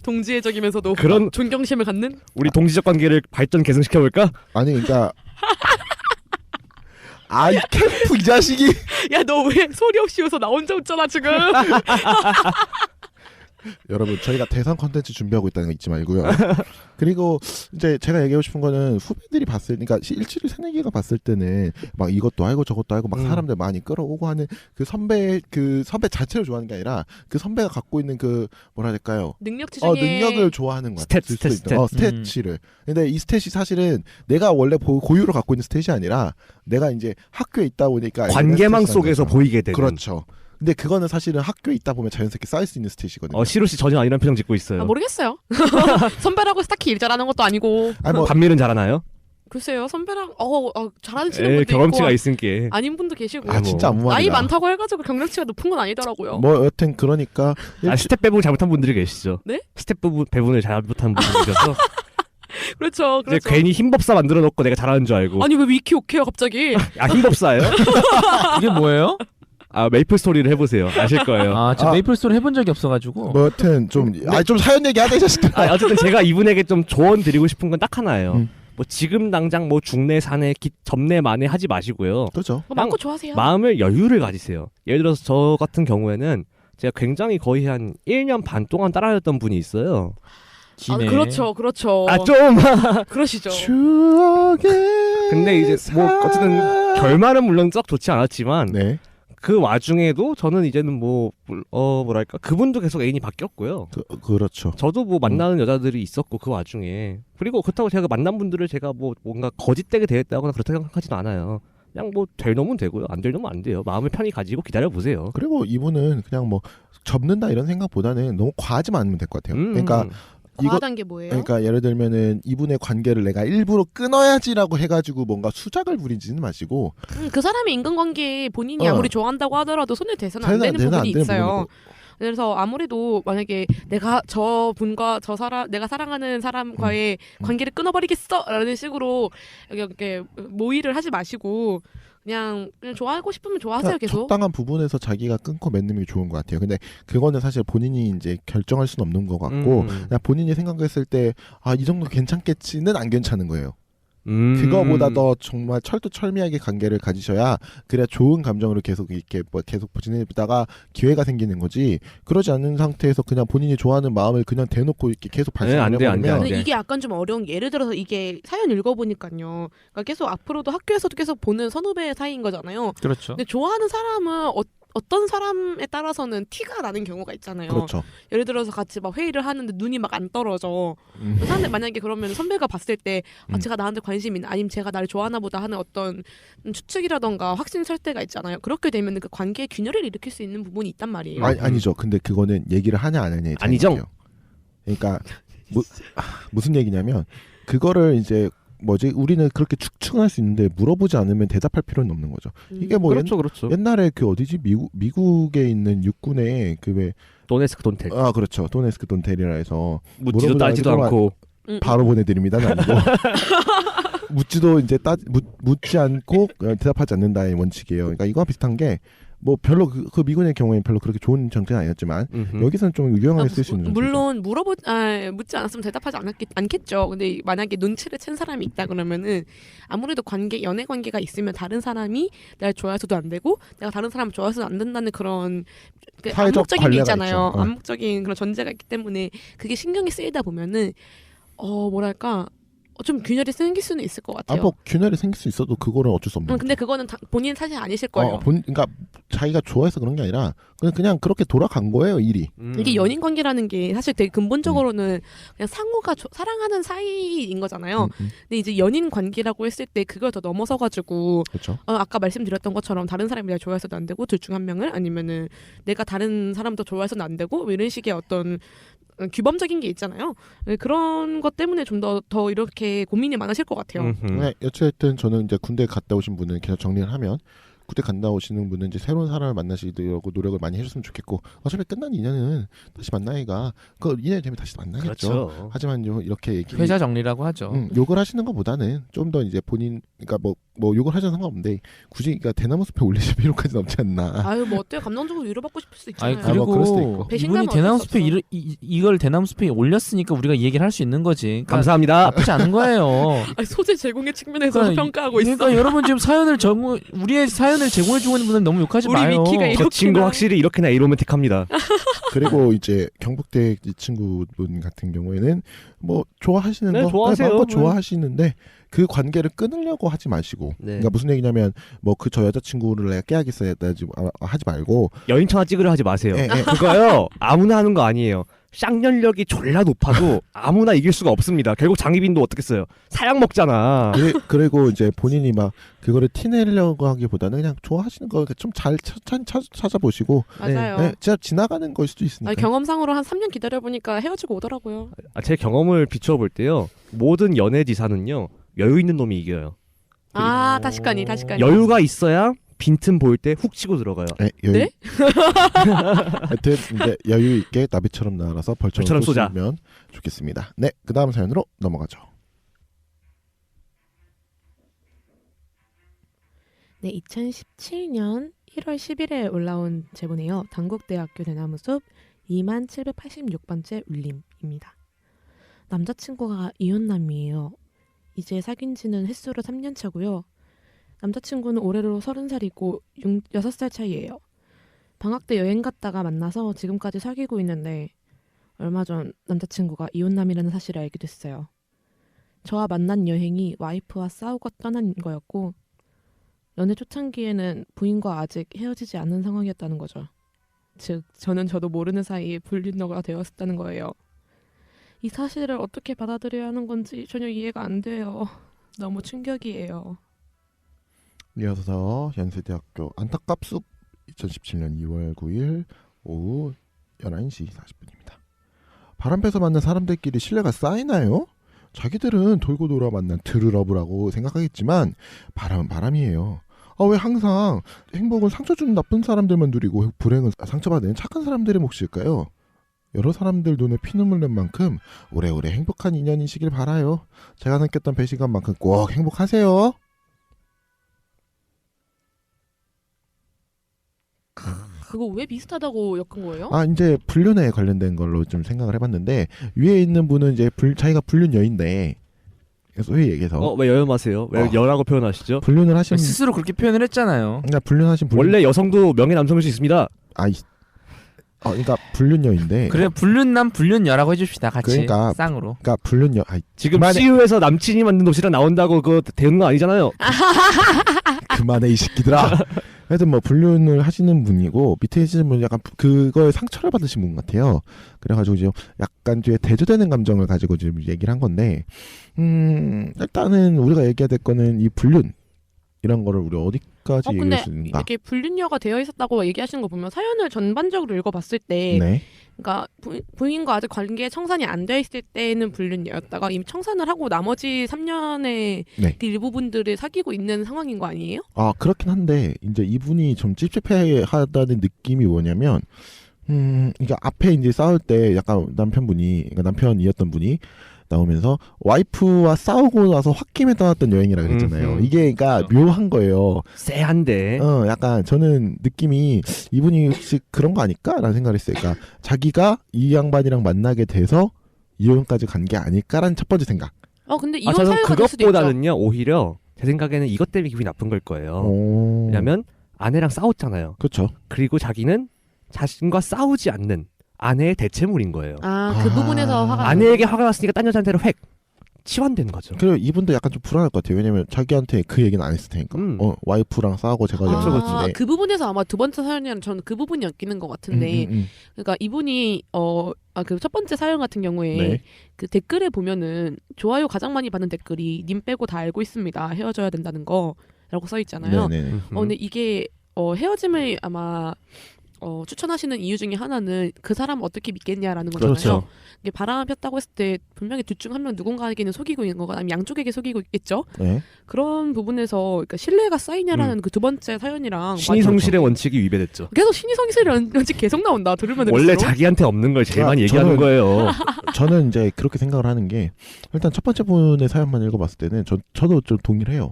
동지애적이면서도 그런- 존경심을 갖는. 우리 동지적 관계를 발전 개선시켜 볼까? 아니 그러니까 이 캠프 이 자식이 야 너 왜 소리 없이 웃어? 나 혼자 웃잖아 지금. 여러분 저희가 대선 컨텐츠 준비하고 있다는 거 잊지 말고요. 그리고 이제 제가 얘기하고 싶은 거는 후배들이 그러니까 17일 새내기가 봤을 때는 막 이것도 알고 저것도 알고 막 사람들 많이 끌어오고 하는 그 선배 자체를 좋아하는 게 아니라 그 선배가 갖고 있는 그 뭐라 해야 될까요? 능력치 중에 능력을 좋아하는 것 같아요. 스탯. 스탯치를. 근데 이 스탯이 사실은 내가 원래 고유로 갖고 있는 스탯이 아니라 내가 이제 학교에 있다 보니까 관계망 스탯이라는 속에서 거죠. 보이게 되는. 그렇죠. 근데 그거는 사실은 학교에 있다 보면 자연스럽게 쌓일 수 있는 스탯이거든요. 시루 씨 전혀 아니란 표정 짓고 있어요. 모르겠어요. 선배라고 해서 딱히 일 잘하는 것도 아니고. 아니 뭐 반밀은 잘하나요? 글쎄요 선배랑 잘하는 친구도 있고 경험치가 있으니까. 아닌 분도 계시고. 진짜 아무 말이나. 나이 많다고 해가지고 경력치가 높은 건 아니더라고요. 뭐 여튼 그러니까 스텝 배분 잘못한 분들이 계시죠. 네? 스텝 배분을 잘못한 분들이 계셔서 그렇죠. 이제 괜히 힘법사 만들어 놓고 내가 잘하는 줄 알고. 아니 왜 위키 오케요 갑자기? 힘법사예요? 이게 뭐예요? 메이플 스토리를 해보세요. 아실 거예요. 저 메이플 스토리 해본 적이 없어가지고. 뭐 여튼 좀 사연 얘기하자 이 자식들. 어쨌든 제가 이분에게 좀 조언 드리고 싶은 건 딱 하나예요. 뭐 지금 당장 뭐 중내 사내 접내 만에 하지 마시고요. 그렇죠. 많고 좋아하세요. 마음을 여유를 가지세요. 예를 들어서 저 같은 경우에는 제가 굉장히 거의 한 1년 반 동안 따라다녔던 분이 있어요. 기네. 그렇죠. 좀 그러시죠. 추억의 근데 이제 뭐 어쨌든 결말은 물론 썩 좋지 않았지만 네. 그 와중에도 저는 이제는 뭐랄까 그분도 계속 애인이 바뀌었고요. 그렇죠. 저도 뭐 만나는 여자들이 있었고 그 와중에 그리고 그렇다고 제가 만난 분들을 제가 뭐 뭔가 거짓되게 대했다거나 그렇다고 생각하지도 않아요. 그냥 뭐 될 놈은 되고요, 안 될 놈은 안 돼요. 마음을 편히 가지고 기다려 보세요. 그리고 이분은 그냥 뭐 접는다 이런 생각보다는 너무 과하지만 않으면 될 것 같아요. 그러니까 과하단 게 뭐예요? 그러니까 예를 들면은 이분의 관계를 내가 일부러 끊어야지라고 해가지고 뭔가 수작을 부리지는 마시고 그 사람의 인간관계에 본인이 아무리 좋아한다고 하더라도 손을 대서는 안 되는 대서는 안 부분이 되는 있어요. 부분이고. 그래서 아무래도 만약에 내가 저 분과 저 사람 내가 사랑하는 사람과의 관계를 끊어버리겠어라는 식으로 이렇게 모의를 하지 마시고 그냥 좋아하고 싶으면 좋아하세요 계속. 적당한 부분에서 자기가 끊고 맺는 게 좋은 것 같아요. 근데 그거는 사실 본인이 이제 결정할 수는 없는 것 같고 그냥 본인이 생각했을 때 이 정도 괜찮겠지는 안 괜찮은 거예요. 그거보다 더 정말 철두철미하게 관계를 가지셔야 그래야 좋은 감정으로 계속 이렇게 계속 지내다가 기회가 생기는 거지. 그러지 않는 상태에서 그냥 본인이 좋아하는 마음을 그냥 대놓고 이렇게 계속 발산하려고 안 돼, 안 근데 돼. 이게 약간 좀 어려운 게 예를 들어서 이게 사연 읽어보니까요. 그러니까 계속 앞으로도 학교에서도 계속 보는 선후배 사이인 거잖아요. 그렇죠. 근데 좋아하는 사람은 어떤 사람에 따라서는 티가 나는 경우가 있잖아요. 그렇죠. 예를 들어서 같이 막 회의를 하는데 눈이 막 안 떨어져. 사람들 만약에 그러면 선배가 봤을 때 제가 나한테 관심이 있나 아니면 제가 나를 좋아하나 보다 하는 어떤 추측이라던가 확신 설 때가 있잖아요. 그렇게 되면 그 관계에 균열을 일으킬 수 있는 부분이 있단 말이에요. 아니죠. 근데 그거는 얘기를 하냐 안 하냐의 아니죠. 차이예요. 그러니까 무슨 얘기냐면 그거를 이제 우리는 그렇게 추측할 수 있는데 물어보지 않으면 대답할 필요는 없는 거죠. 이게 뭐 그렇죠. 옛날에 그 어디지 미국에 있는 육군에 그 왜 도네스크 돈텔. 그렇죠. 도네스크 돈텔이라 해서 묻지도 물어보지 따지도 않고 않고 바로 보내드립니다는 아니고 묻지도 이제 묻지 않고 대답하지 않는다의 원칙이에요. 그러니까 이거와 비슷한 게 뭐 별로 그 미군의 경우에는 별로 그렇게 좋은 정책은 아니었지만 여기서는 좀 유용하게 쓸 수 있는 정책이죠. 물론 묻지 않았으면 대답하지 않겠죠. 근데 만약에 눈치를 챈 사람이 있다 그러면은 아무래도 연애 관계가 있으면 다른 사람이 날 좋아해서도 안 되고 내가 다른 사람을 좋아해서도 안 된다는 그런 사회적 암묵적인 게 관례가 있잖아요. 있죠. 암묵적인 그런 전제가 있기 때문에 그게 신경이 쓰이다 보면은 뭐랄까 좀 균열이 생길 수는 있을 것 같아요. 뭐 균열이 생길 수 있어도 그거는 어쩔 수 없는 근데 그거는 본인 사실 아니실 거예요. 그러니까 자기가 좋아해서 그런 게 아니라 그냥 그렇게 돌아간 거예요, 일이. 이게 연인 관계라는 게 사실 되게 근본적으로는 그냥 상호가 사랑하는 사이인 거잖아요. 근데 이제 연인 관계라고 했을 때 그걸 더 넘어서 가지고 그렇죠. 아까 말씀드렸던 것처럼 다른 사람이 날 좋아해서도 안 되고 둘 중 한 명을 아니면은 내가 다른 사람도 좋아해서는 안 되고 뭐 이런 식의 어떤 규범적인 게 있잖아요. 그런 것 때문에 좀 더 이렇게 고민이 많으실 것 같아요. 네, 어쨌든 저는 이제 군대 갔다 오신 분은 계속 정리를 하면 군대 갔다 오시는 분은 이제 새로운 사람을 만나시려고 노력을 많이 해줬으면 좋겠고 어차피 끝난 인연은 다시 만나기가 그 인연이 되면 다시 만나겠죠. 그렇죠. 하지만 이렇게 회자 정리라고 하죠. 욕을 하시는 것보다는 좀 더 이제 본인 그러니까 뭐 욕을 하셔도 상관없는데 굳이 그러니까 대나무 숲에 올리실 필요까지는 없지 않나. 아유 뭐 어때요? 감정적으로 위로받고 싶을 수 있잖아요. 그리고 그럴 수도 있고. 배신감은 이분이 대나무 어쩔 수 숲에 없어. 이걸 대나무 숲에 올렸으니까 우리가 이 얘기를 할 수 있는 거지. 그러니까 감사합니다. 나쁘지 않은 거예요. 소재 제공의 측면에서 그러니까 평가하고 있어. 그러니까 여러분 지금 우리의 사연을 제공해주고 있는 분들 너무 욕하지 우리 마요. 위키가 저 친구 확실히 이렇게나 이로맨틱합니다. 그리고 이제 경북대 이 친구분 같은 경우에는 뭐 좋아하시는 네, 거 좋아하세요. 마음껏 네. 좋아하시는데 그 관계를 끊으려고 하지 마시고 네. 그러니까 무슨 얘기냐면 뭐 그 저 여자친구를 내가 깨야겠어야 하지 말고 여인청아 찍으려 하지 마세요. 예, 예. 그거요. 아무나 하는 거 아니에요. 쌍년력이 졸라 높아도 아무나 이길 수가 없습니다. 결국 장희빈도 어떻게 써요? 사약 먹잖아. 그리고 이제 본인이 막 그거를 티내려고 하기보다는 그냥 좋아하시는 거 좀 잘 찾아보시고 맞아요. 네, 진짜 지나가는 걸 수도 있으니까. 경험상으로 한 3년 기다려보니까 헤어지고 오더라고요. 제 경험을 비춰볼 때요. 모든 연애 지사는요. 여유 있는 놈이 이겨요. 다시까니. 여유가 있어야 빈틈 보일 때 훅 치고 들어가요. 네, 여유. 네? 하여튼 이제 여유 있게 나비처럼 날아서 벌처럼 쏘자. 쏘면 좋겠습니다. 네, 그 다음 사연으로 넘어가죠. 네, 2017년 1월 10일에 올라온 제보네요. 단국대학교 대나무숲 2786번째 울림입니다. 남자친구가 이혼남이에요. 이제 사귄 지는 햇수로 3년 차고요. 남자친구는 올해로 30살이고 6살 차이예요. 방학 때 여행 갔다가 만나서 지금까지 사귀고 있는데 얼마 전 남자친구가 이혼남이라는 사실을 알게 됐어요. 저와 만난 여행이 와이프와 싸우고 떠난 거였고 연애 초창기에는 부인과 아직 헤어지지 않은 상황이었다는 거죠. 즉 저도 모르는 사이에 불륜녀가 되었다는 거예요. 이 사실을 어떻게 받아들여야 하는 건지 전혀 이해가 안 돼요. 너무 충격이에요. 이어서 연세대학교 안타깝숲 2017년 2월 9일 오후 11시 40분입니다. 바람펴서 만난 사람들끼리 신뢰가 쌓이나요? 자기들은 돌고 돌아 만난 트루러브라고 생각하겠지만 바람은 바람이에요. 왜 항상 행복은 상처 주는 나쁜 사람들만 누리고 불행은 상처받는 착한 사람들의 몫일까요? 여러 사람들 눈에 피눈물 낸 만큼 오래오래 행복한 인연이시길 바라요. 제가 느꼈던 배신감만큼 꼭 행복하세요. 그거 왜 비슷하다고 엮은 거예요? 이제 불륜에 관련된 걸로 좀 생각을 해봤는데 위에 있는 분은 이제 자기가 불륜 여인데 소위 얘기해서 왜 여혐하세요? 왜 여라고 표현하시죠? 불륜을 하신 스스로 그렇게 표현을 했잖아요. 그러니까 불륜하신 분 원래 여성도 명예 남성일 수 있습니다. 그러니까 불륜 여인데 그래 불륜남 불륜여라고 해줍시다 같이 그러니까 쌍으로. 그러니까 불륜 여 지금 그만해. CU에서 남친이 만든 도시락 나온다고 그거 되는 거 아니잖아요. 그만해 이 새끼들아. 하여튼 뭐 불륜을 하시는 분이고 밑에 계시는 분은 약간 그거에 상처를 받으신 분 같아요. 그래가지고 지금 약간 뒤에 대조되는 감정을 가지고 지금 얘기를 한 건데 일단은 우리가 얘기해야 될 거는 이 불륜 이런 거를 우리 어디까지 근데 얘기할 수 있는가? 이렇게 불륜녀가 되어 있었다고 얘기하시는 거 보면 사연을 전반적으로 읽어봤을 때 네. 그러니까 부인과 아직 관계 청산이 안 돼 있을 때는 불륜녀였다가 이미 청산을 하고 나머지 3년의 네. 그 일부분들을 사귀고 있는 상황인 거 아니에요? 그렇긴 한데 이제 이분이 좀 찝찝해하다는 느낌이 뭐냐면 그러니까 앞에 이제 싸울 때 약간 그러니까 남편이었던 분이 나오면서 와이프와 싸우고 나서 홧김에 떠났던 여행이라 그랬잖아요. 이게 그러니까 묘한 거예요. 쎄한데. 약간 저는 느낌이 이분이 혹시 그런 거 아닐까라는 생각을 했어요. 그러니까 자기가 이 양반이랑 만나게 돼서 이혼까지 간 게 아닐까라는 첫 번째 생각. 근데 이혼 저는 사유가 될 수도 있죠. 그것보다는요 오히려 제 생각에는 이것 때문에 기분이 나쁜 걸 거예요. 왜냐면 아내랑 싸웠잖아요. 그렇죠. 그리고 자기는 자신과 싸우지 않는 아내의 대체물인 거예요. 그 부분에서 화가 아내에게 화가 났으니까 딴 여자한테로 획 치환된 거죠. 그리고 이분도 약간 좀 불안할 것 같아요. 왜냐면 자기한테 그 얘기는 안 했을 테니까. 와이프랑 싸우고 제가 그쵸, 그쵸. 연락했는데. 그 부분에서 아마 두 번째 사연이랑 저는 그 부분이 엮이는 것 같은데 그러니까 이분이 그 첫 번째 사연 같은 경우에 네. 그 댓글에 보면은 좋아요 가장 많이 받는 댓글이 님 빼고 다 알고 있습니다. 헤어져야 된다는 거라고 써 있잖아요. 네네. 근데 이게 헤어짐을 아마 추천하시는 이유 중에 하나는 그 사람 어떻게 믿겠냐라는 거잖아요. 그렇죠. 이게 바람을 폈다고 했을 때 분명히 둘 중 한 명 누군가에게는 속이고 있는 거가 아니면 양쪽에게 속이고 있겠죠. 네. 그런 부분에서 그러니까 신뢰가 쌓이냐라는 그 두 번째 사연이랑 신의 성실의 원칙이 위배됐죠. 계속 신의 성실의 원칙 계속 나온다. 들으면 원래 들을수록. 자기한테 없는 걸 제일 아, 많이 얘기하는 저는- 거예요. 저는 이제 그렇게 생각을 하는 게 일단 첫 번째 분의 사연만 읽어봤을 때는 저도 좀 동의를 해요.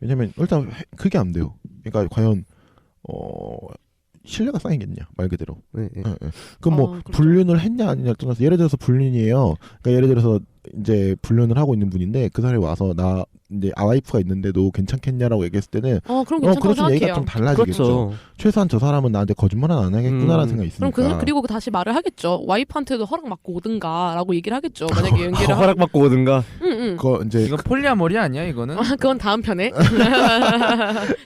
왜냐면 일단 그게 안 돼요. 그러니까 과연 신뢰가 쌓이겠냐 말 그대로. 네, 네. 그럼 뭐 그렇죠. 불륜을 했냐 아니냐 떠나서 예를 들어서 불륜이에요. 그러니까 예를 들어서 이제 불륜을 하고 있는 분인데 그 사람이 와서 나 이제 와이프가 있는데도 괜찮겠냐라고 얘기했을 때는 그럼 괜찮다고 그래서 좀 얘기가 생각해요. 좀 달라지겠죠. 그렇죠. 최소한 저 사람은 나한테 거짓말은 안 하겠구나라는 생각이 있으니까. 그럼 그리고 다시 말을 하겠죠. 와이프한테도 허락 받고 오든가라고 얘기를 하겠죠. 만약에 연기를 허락받고 오든가. 응. 그거 이제 이거 폴리아모리 아니야 이거는? 그건 다음 편에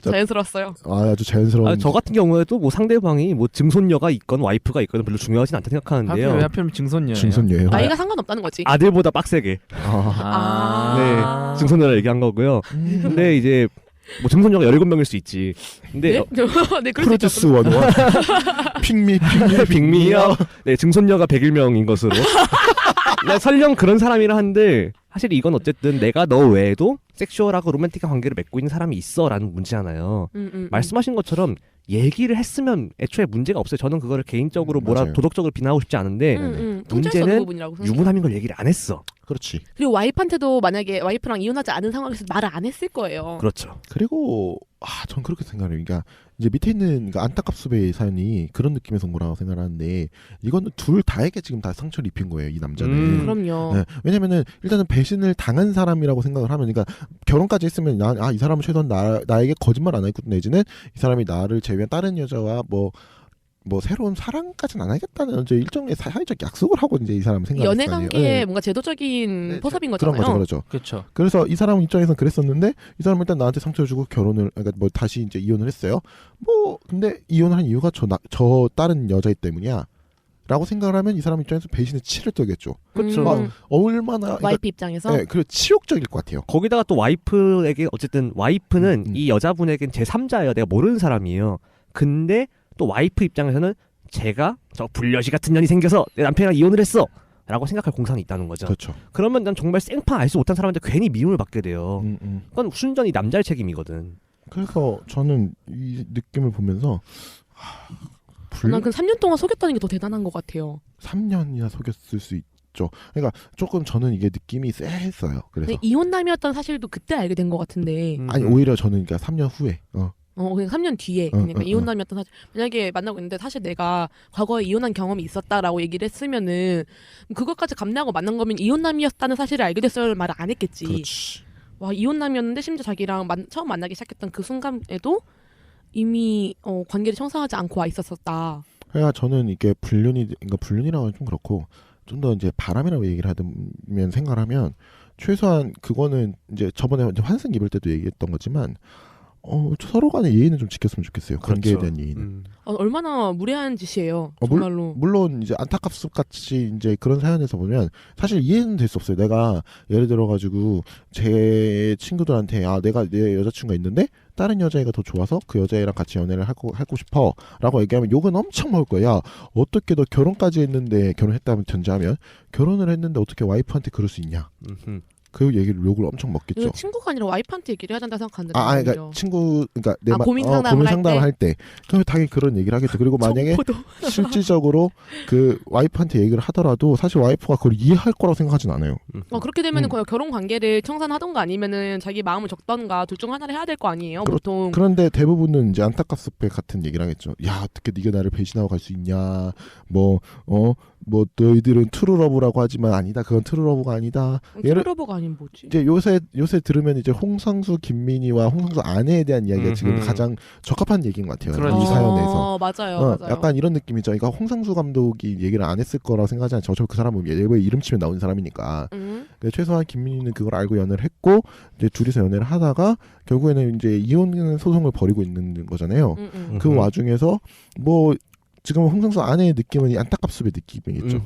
자연스러웠어요. 아주 자연스러운. 저 같은 경우에도 뭐 상대방이 뭐 증손녀가 있건 와이프가 있건 별로 중요하진 않다 생각하는데요. 하필 왜 하필 증손녀예요? 증손녀예요. 나이가 상관없다는 거지. 아들보다 빡세게. 네, 증손녀를 얘기한 거고요. 근데 이제 뭐 증손녀가 17명일 수 있지. 근데 네, 그럴 수 있죠. 프로듀스 원원 핑미 빅미요. 네, 증손녀가 101명인 것으로. 네, 설령 그런 사람이라 한데 사실 이건 어쨌든 내가 너 외에도 섹슈얼하고 로맨틱한 관계를 맺고 있는 사람이 있어라는 문제잖아요. 말씀하신 것처럼 얘기를 했으면 애초에 문제가 없어요. 저는 그거를 개인적으로 맞아요. 도덕적으로 비난하고 싶지 않은데 문제는 부분이라고 생각해요. 유부남인 걸 얘기를 안 했어. 그렇지. 그리고 와이프한테도 만약에 와이프랑 이혼하지 않은 상황에서 말을 안 했을 거예요. 그렇죠. 그리고 전 그렇게 생각해요. 그러니까 이제 밑에 있는 그러니까 안타깝수배의 사연이 그런 느낌에서 온 거라고 생각하는데 이거는 둘 다에게 지금 다 상처를 입힌 거예요. 이 남자는. 그럼요. 네. 왜냐면은 일단은 배신을 당한 사람이라고 생각을 하면 그러니까 결혼까지 했으면 이 사람은 최소한 나에게 거짓말 안 했고 내지는 이 사람이 나를 제외한 다른 여자와 뭐 새로운 사랑까지는 안 하겠다는 이제 일종의 사회적 약속을 하고 이제 이 사람은 생각을 연애 했을 거 아니에요. 관계에 뭔가 제도적인 포섭인 그런 거잖아요. 거죠. 그렇죠. 그래서 이 사람 입장에서는 그랬었는데 이 사람은 일단 나한테 상처를 주고 그러니까 뭐 다시 이제 이혼을 했어요. 뭐 근데 이혼을 한 이유가 저 다른 여자이기 때문이야. 라고 생각을 하면 이 사람 입장에서 배신의 치를 떨겠죠. 그렇죠. 얼마나 그러니까, 와이프 입장에서 네, 그리고 치욕적일 것 같아요. 거기다가 또 와이프에게 어쨌든 와이프는 이 여자분에겐 제3자예요. 내가 모르는 사람이에요. 근데 또 와이프 입장에서는 제가 저 불려시 같은 년이 생겨서 내 남편이랑 이혼을 했어 라고 생각할 공산이 있다는 거죠. 그렇죠. 그러면 난 정말 생판 알수 못한 사람한테 괜히 미움을 받게 돼요. 그건 순전히 남자의 책임이거든. 그래서 저는 이 느낌을 보면서 난 그 3년 동안 속였다는 게 더 대단한 것 같아요. 3년이나 속였을 수 있죠. 그러니까 조금 저는 이게 느낌이 쎄했어요. 그래서 근데 이혼남이었다는 사실도 그때 알게 된 것 같은데 아니 오히려 저는 그러니까 3년 후에 그냥 3년 뒤에 그러니까 이혼남이었던 사실 만약에 만나고 있는데 사실 내가 과거에 이혼한 경험이 있었다라고 얘기를 했으면은 그것까지 감내하고 만난 거면 이혼남이었다는 사실을 알게 됐어야 말을 안 했겠지. 그렇지. 와 이혼남이었는데 심지어 자기랑 처음 만나기 시작했던 그 순간에도 이미 관계를 청산하지 않고 와 있었었다. 그러니까 저는 이게 그러니까 불륜이라고 하면 좀 그렇고 좀 더 이제 바람이라고 얘기를 하면 생각을 하면 최소한 그거는 이제 저번에 이제 환승 입을 때도 얘기했던 거지만 서로 간의 예의는 좀 지켰으면 좋겠어요. 관계에 그렇죠. 대한 예의는. 얼마나 무례한 짓이에요. 정말로. 물론 이제 안타깝습 같이 이제 그런 사연에서 보면 사실 이해는 될 수 없어요. 내가 예를 들어 가지고 제 친구들한테 내가 내 여자친구가 있는데 다른 여자애가 더 좋아서 그 여자애랑 같이 연애를 하고 싶어라고 얘기하면 욕은 엄청 먹을 거야. 어떻게 너 결혼까지 했는데 결혼했다면 전제하면 결혼을 했는데 어떻게 와이프한테 그럴 수 있냐? 그 얘기를 욕을 엄청 먹겠죠. 이거 친구가 아니라 와이프한테 얘기를 해야 된다 생각하는데. 그러니까 그러니까 고민 고민 상담을 상담을 할 때 그럼 당연히 그런 얘기를 하겠죠. 그리고 만약에 실질적으로 그 와이프한테 얘기를 하더라도 사실 와이프가 그걸 이해할 거라고 생각하진 않아요. 그렇게 되면은 그냥 결혼 관계를 청산하던가 아니면은 자기 마음을 적던가 둘 중 하나를 해야 될 거 아니에요. 보통. 그런데 대부분은 이제 안타깝습에 같은 얘기를 하겠죠. 야 어떻게 네가 나를 배신하고 갈 수 있냐. 뭐 너희들은 트루러브라고 하지만 아니다. 그건 트루러브가 아니다. 트루러브가 아닌 뭐지? 이제 요새 들으면 이제 홍상수 김민희와 홍상수 아내에 대한 이야기가 지금 가장 적합한 얘기인 것 같아요. 그렇죠. 이 사연에서. 맞아요. 약간 이런 느낌이죠. 그러니까 홍상수 감독이 얘기를 안 했을 거라고 생각하지 않죠. 그 사람은 예고에 이름 치면 나오는 사람이니까. 최소한 김민희는 그걸 알고 연애를 했고 이제 둘이서 연애를 하다가 결국에는 이제 이혼 소송을 벌이고 있는 거잖아요. 그 와중에서 뭐 지금 홍상수 아내의 느낌은 안타깝습의 느낌이겠죠.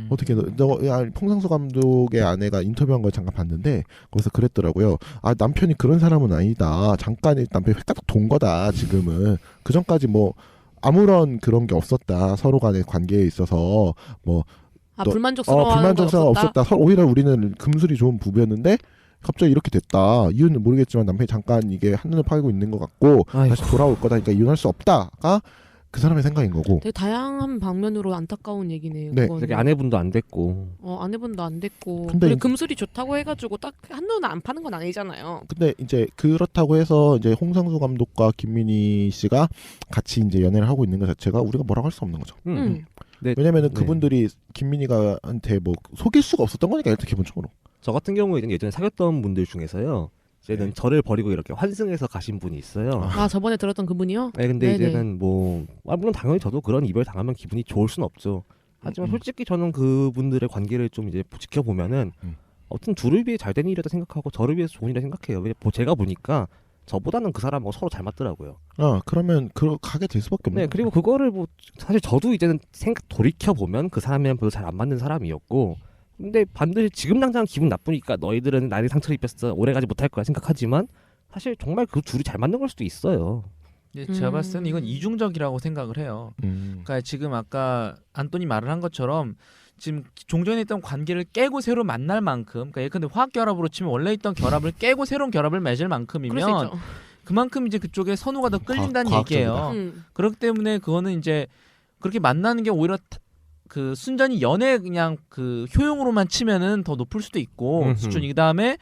어떻게 홍상수 감독의 아내가 인터뷰한 걸 잠깐 봤는데 거기서 그랬더라고요. 남편이 그런 사람은 아니다. 잠깐 남편이 획가닥 돈 거다. 지금은 그 전까지 뭐 아무런 그런 게 없었다. 서로 간의 관계에 있어서 뭐 불만족스러워하는 건 없었다. 오히려 우리는 금술이 좋은 부부였는데 갑자기 이렇게 됐다. 이유는 모르겠지만 남편이 잠깐 이게 한눈에 파이고 있는 것 같고 다시 돌아올 거다. 그러니까 이혼할 수 없다가 그 사람의 생각인 거고. 되게 다양한 방면으로 안타까운 얘기네요. 네. 되게 아내분도 안 됐고. 아내분도 안 됐고. 근데 그리고 금술이 좋다고 해가지고 딱 한눈에 안 파는 건 아니잖아요. 근데 이제 그렇다고 해서 이제 홍상수 감독과 김민희 씨가 같이 이제 연애를 하고 있는 것 자체가 우리가 뭐라고 할 수 없는 거죠. 네. 왜냐면은 그분들이 김민희가한테 뭐 속일 수가 없었던 거니까 일단 기본적으로. 저 같은 경우에는 예전에 사귀었던 분들 중에서요. 이제는 저를 버리고 이렇게 환승해서 가신 분이 있어요. 저번에 들었던 그분이요? 네, 근데 네네. 이제는 물론 당연히 저도 그런 이별 당하면 기분이 좋을 순 없죠. 하지만 솔직히 저는 그분들의 관계를 좀 이제 지켜보면은 어떤 둘을 위해 잘 되는 일이라고 생각하고 저를 위해서 좋은 일이라 생각해요. 제가 보니까 저보다는 그 사람하고 서로 잘 맞더라고요. 그러면 가게 될 수밖에 없는. 네, 그리고 그거를 사실 저도 이제는 돌이켜 보면 그 사람이랑 별로 잘 안 맞는 사람이었고. 근데 반드시 지금 당장 기분 나쁘니까 너희들은 나를 상처를 입혔어 오래가지 못할 거야 생각하지만 사실 정말 그 둘이 잘 맞는 걸 수도 있어요. 제가 봤을 때는 이건 이중적이라고 생각을 해요. 그러니까 지금 아까 안토니 말을 한 것처럼 지금 종전에 있던 관계를 깨고 새로 만날 만큼, 그러니까 예컨대 화학 결합으로 치면 원래 있던 결합을 깨고 새로운 결합을 맺을 만큼이면 그만큼 이제 그쪽에 선호가 더 끌린다는 얘기예요. 그렇기 때문에 그거는 이제 그렇게 만나는 게 오히려 그 순전히 연애 그냥 그 효용으로만 치면은 더 높을 수도 있고 수준이 그다음에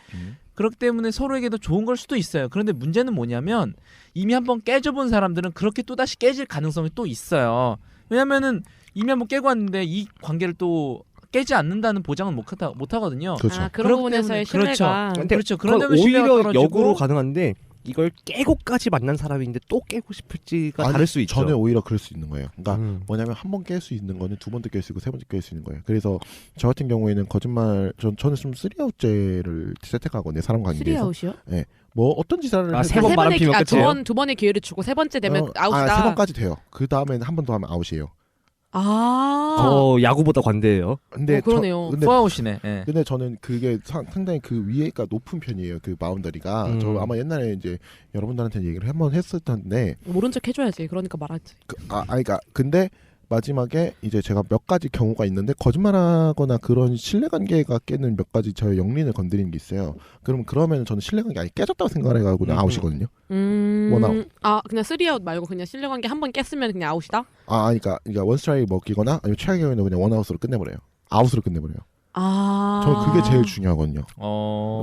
그렇기 때문에 서로에게도 좋은 걸 수도 있어요. 그런데 문제는 뭐냐면 이미 한번 깨져본 사람들은 그렇게 또다시 깨질 가능성이 또 있어요. 왜냐면은 이미 한번 깨고 왔는데 이 관계를 또 깨지 않는다는 보장은 못 하거든요. 그렇죠. 그런 부분에서의 신뢰가. 그렇죠. 그런다면 신뢰가 오히려 떨어지고 역으로 가능한데 이걸 깨고까지 만난 사람인데 또 깨고 싶을지가 다를 수 있죠. 저는 오히려 그럴 수 있는 거예요. 그러니까 뭐냐면 한 번 깰 수 있는 거는 두 번도 깰 수 있고 세 번도 깰 수 있는 거예요. 그래서 저 같은 경우에는 거짓말 저는 좀 쓰리아웃제를 채택하거든요. 사람 관계에서. 쓰리아웃이요? 네. 뭐 어떤 짓을 세 번 바람 피면 끝이에요. 두 번의 기회를 주고 세 번째 되면 아웃이다. 세 번까지 돼요. 그 다음에는 한 번 더 하면 아웃이에요. 야구보다 관대해요. 근데 그러네요. 포아웃이네. 네. 근데 저는 그게 상당히 그 위에가 높은 편이에요. 그 바운더리가. 저 아마 옛날에 이제 여러분들한테 얘기를 한번 했을 텐데 모른 척 해줘야지. 그러니까 말하지. 그러니까 근데 마지막에 이제 제가 몇 가지 경우가 있는데 거짓말하거나 그런 신뢰관계가 깨는 몇 가지 저의 영린을 건드리는 게 있어요. 그러면 저는 신뢰관계 아예 깨졌다고 생각을 해가지고 그냥 아웃이거든요. 원아웃. 아 그냥 3아웃 말고 그냥 신뢰관계 한 번 깼으면 그냥 아웃이다? 그러니까 원스트라이크 먹기거나 아니면 최악의 경우에는 그냥 원아웃으로 끝내버려요. 아웃으로 끝내버려요. 저는 그게 제일 중요하거든요.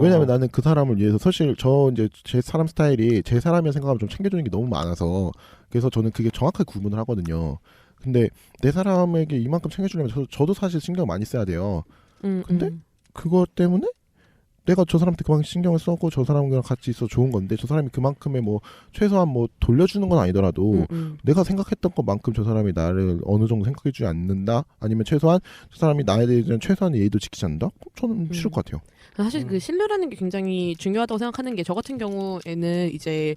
왜냐면 나는 그 사람을 위해서 사실 이제 제 사람 스타일이 제 사람이라 생각하면 좀 챙겨주는 게 너무 많아서 그래서 저는 그게 정확하게 구분을 하거든요. 근데 내 사람에게 이만큼 챙겨주려면 저도 사실 신경 많이 써야 돼요. 근데 그것 때문에 내가 저 사람한테 그만큼 신경을 써고 저 사람이랑 같이 있어 좋은 건데 저 사람이 그만큼의 뭐 최소한 뭐 돌려주는 건 아니더라도 내가 생각했던 것만큼 저 사람이 나를 어느 정도 생각해주지 않는다 아니면 최소한 저 사람이 나에 대한 최소한의 예의도 지키지 않는다? 저는 싫을 것 같아요. 사실 그 신뢰라는 게 굉장히 중요하다고 생각하는 게 저 같은 경우에는 이제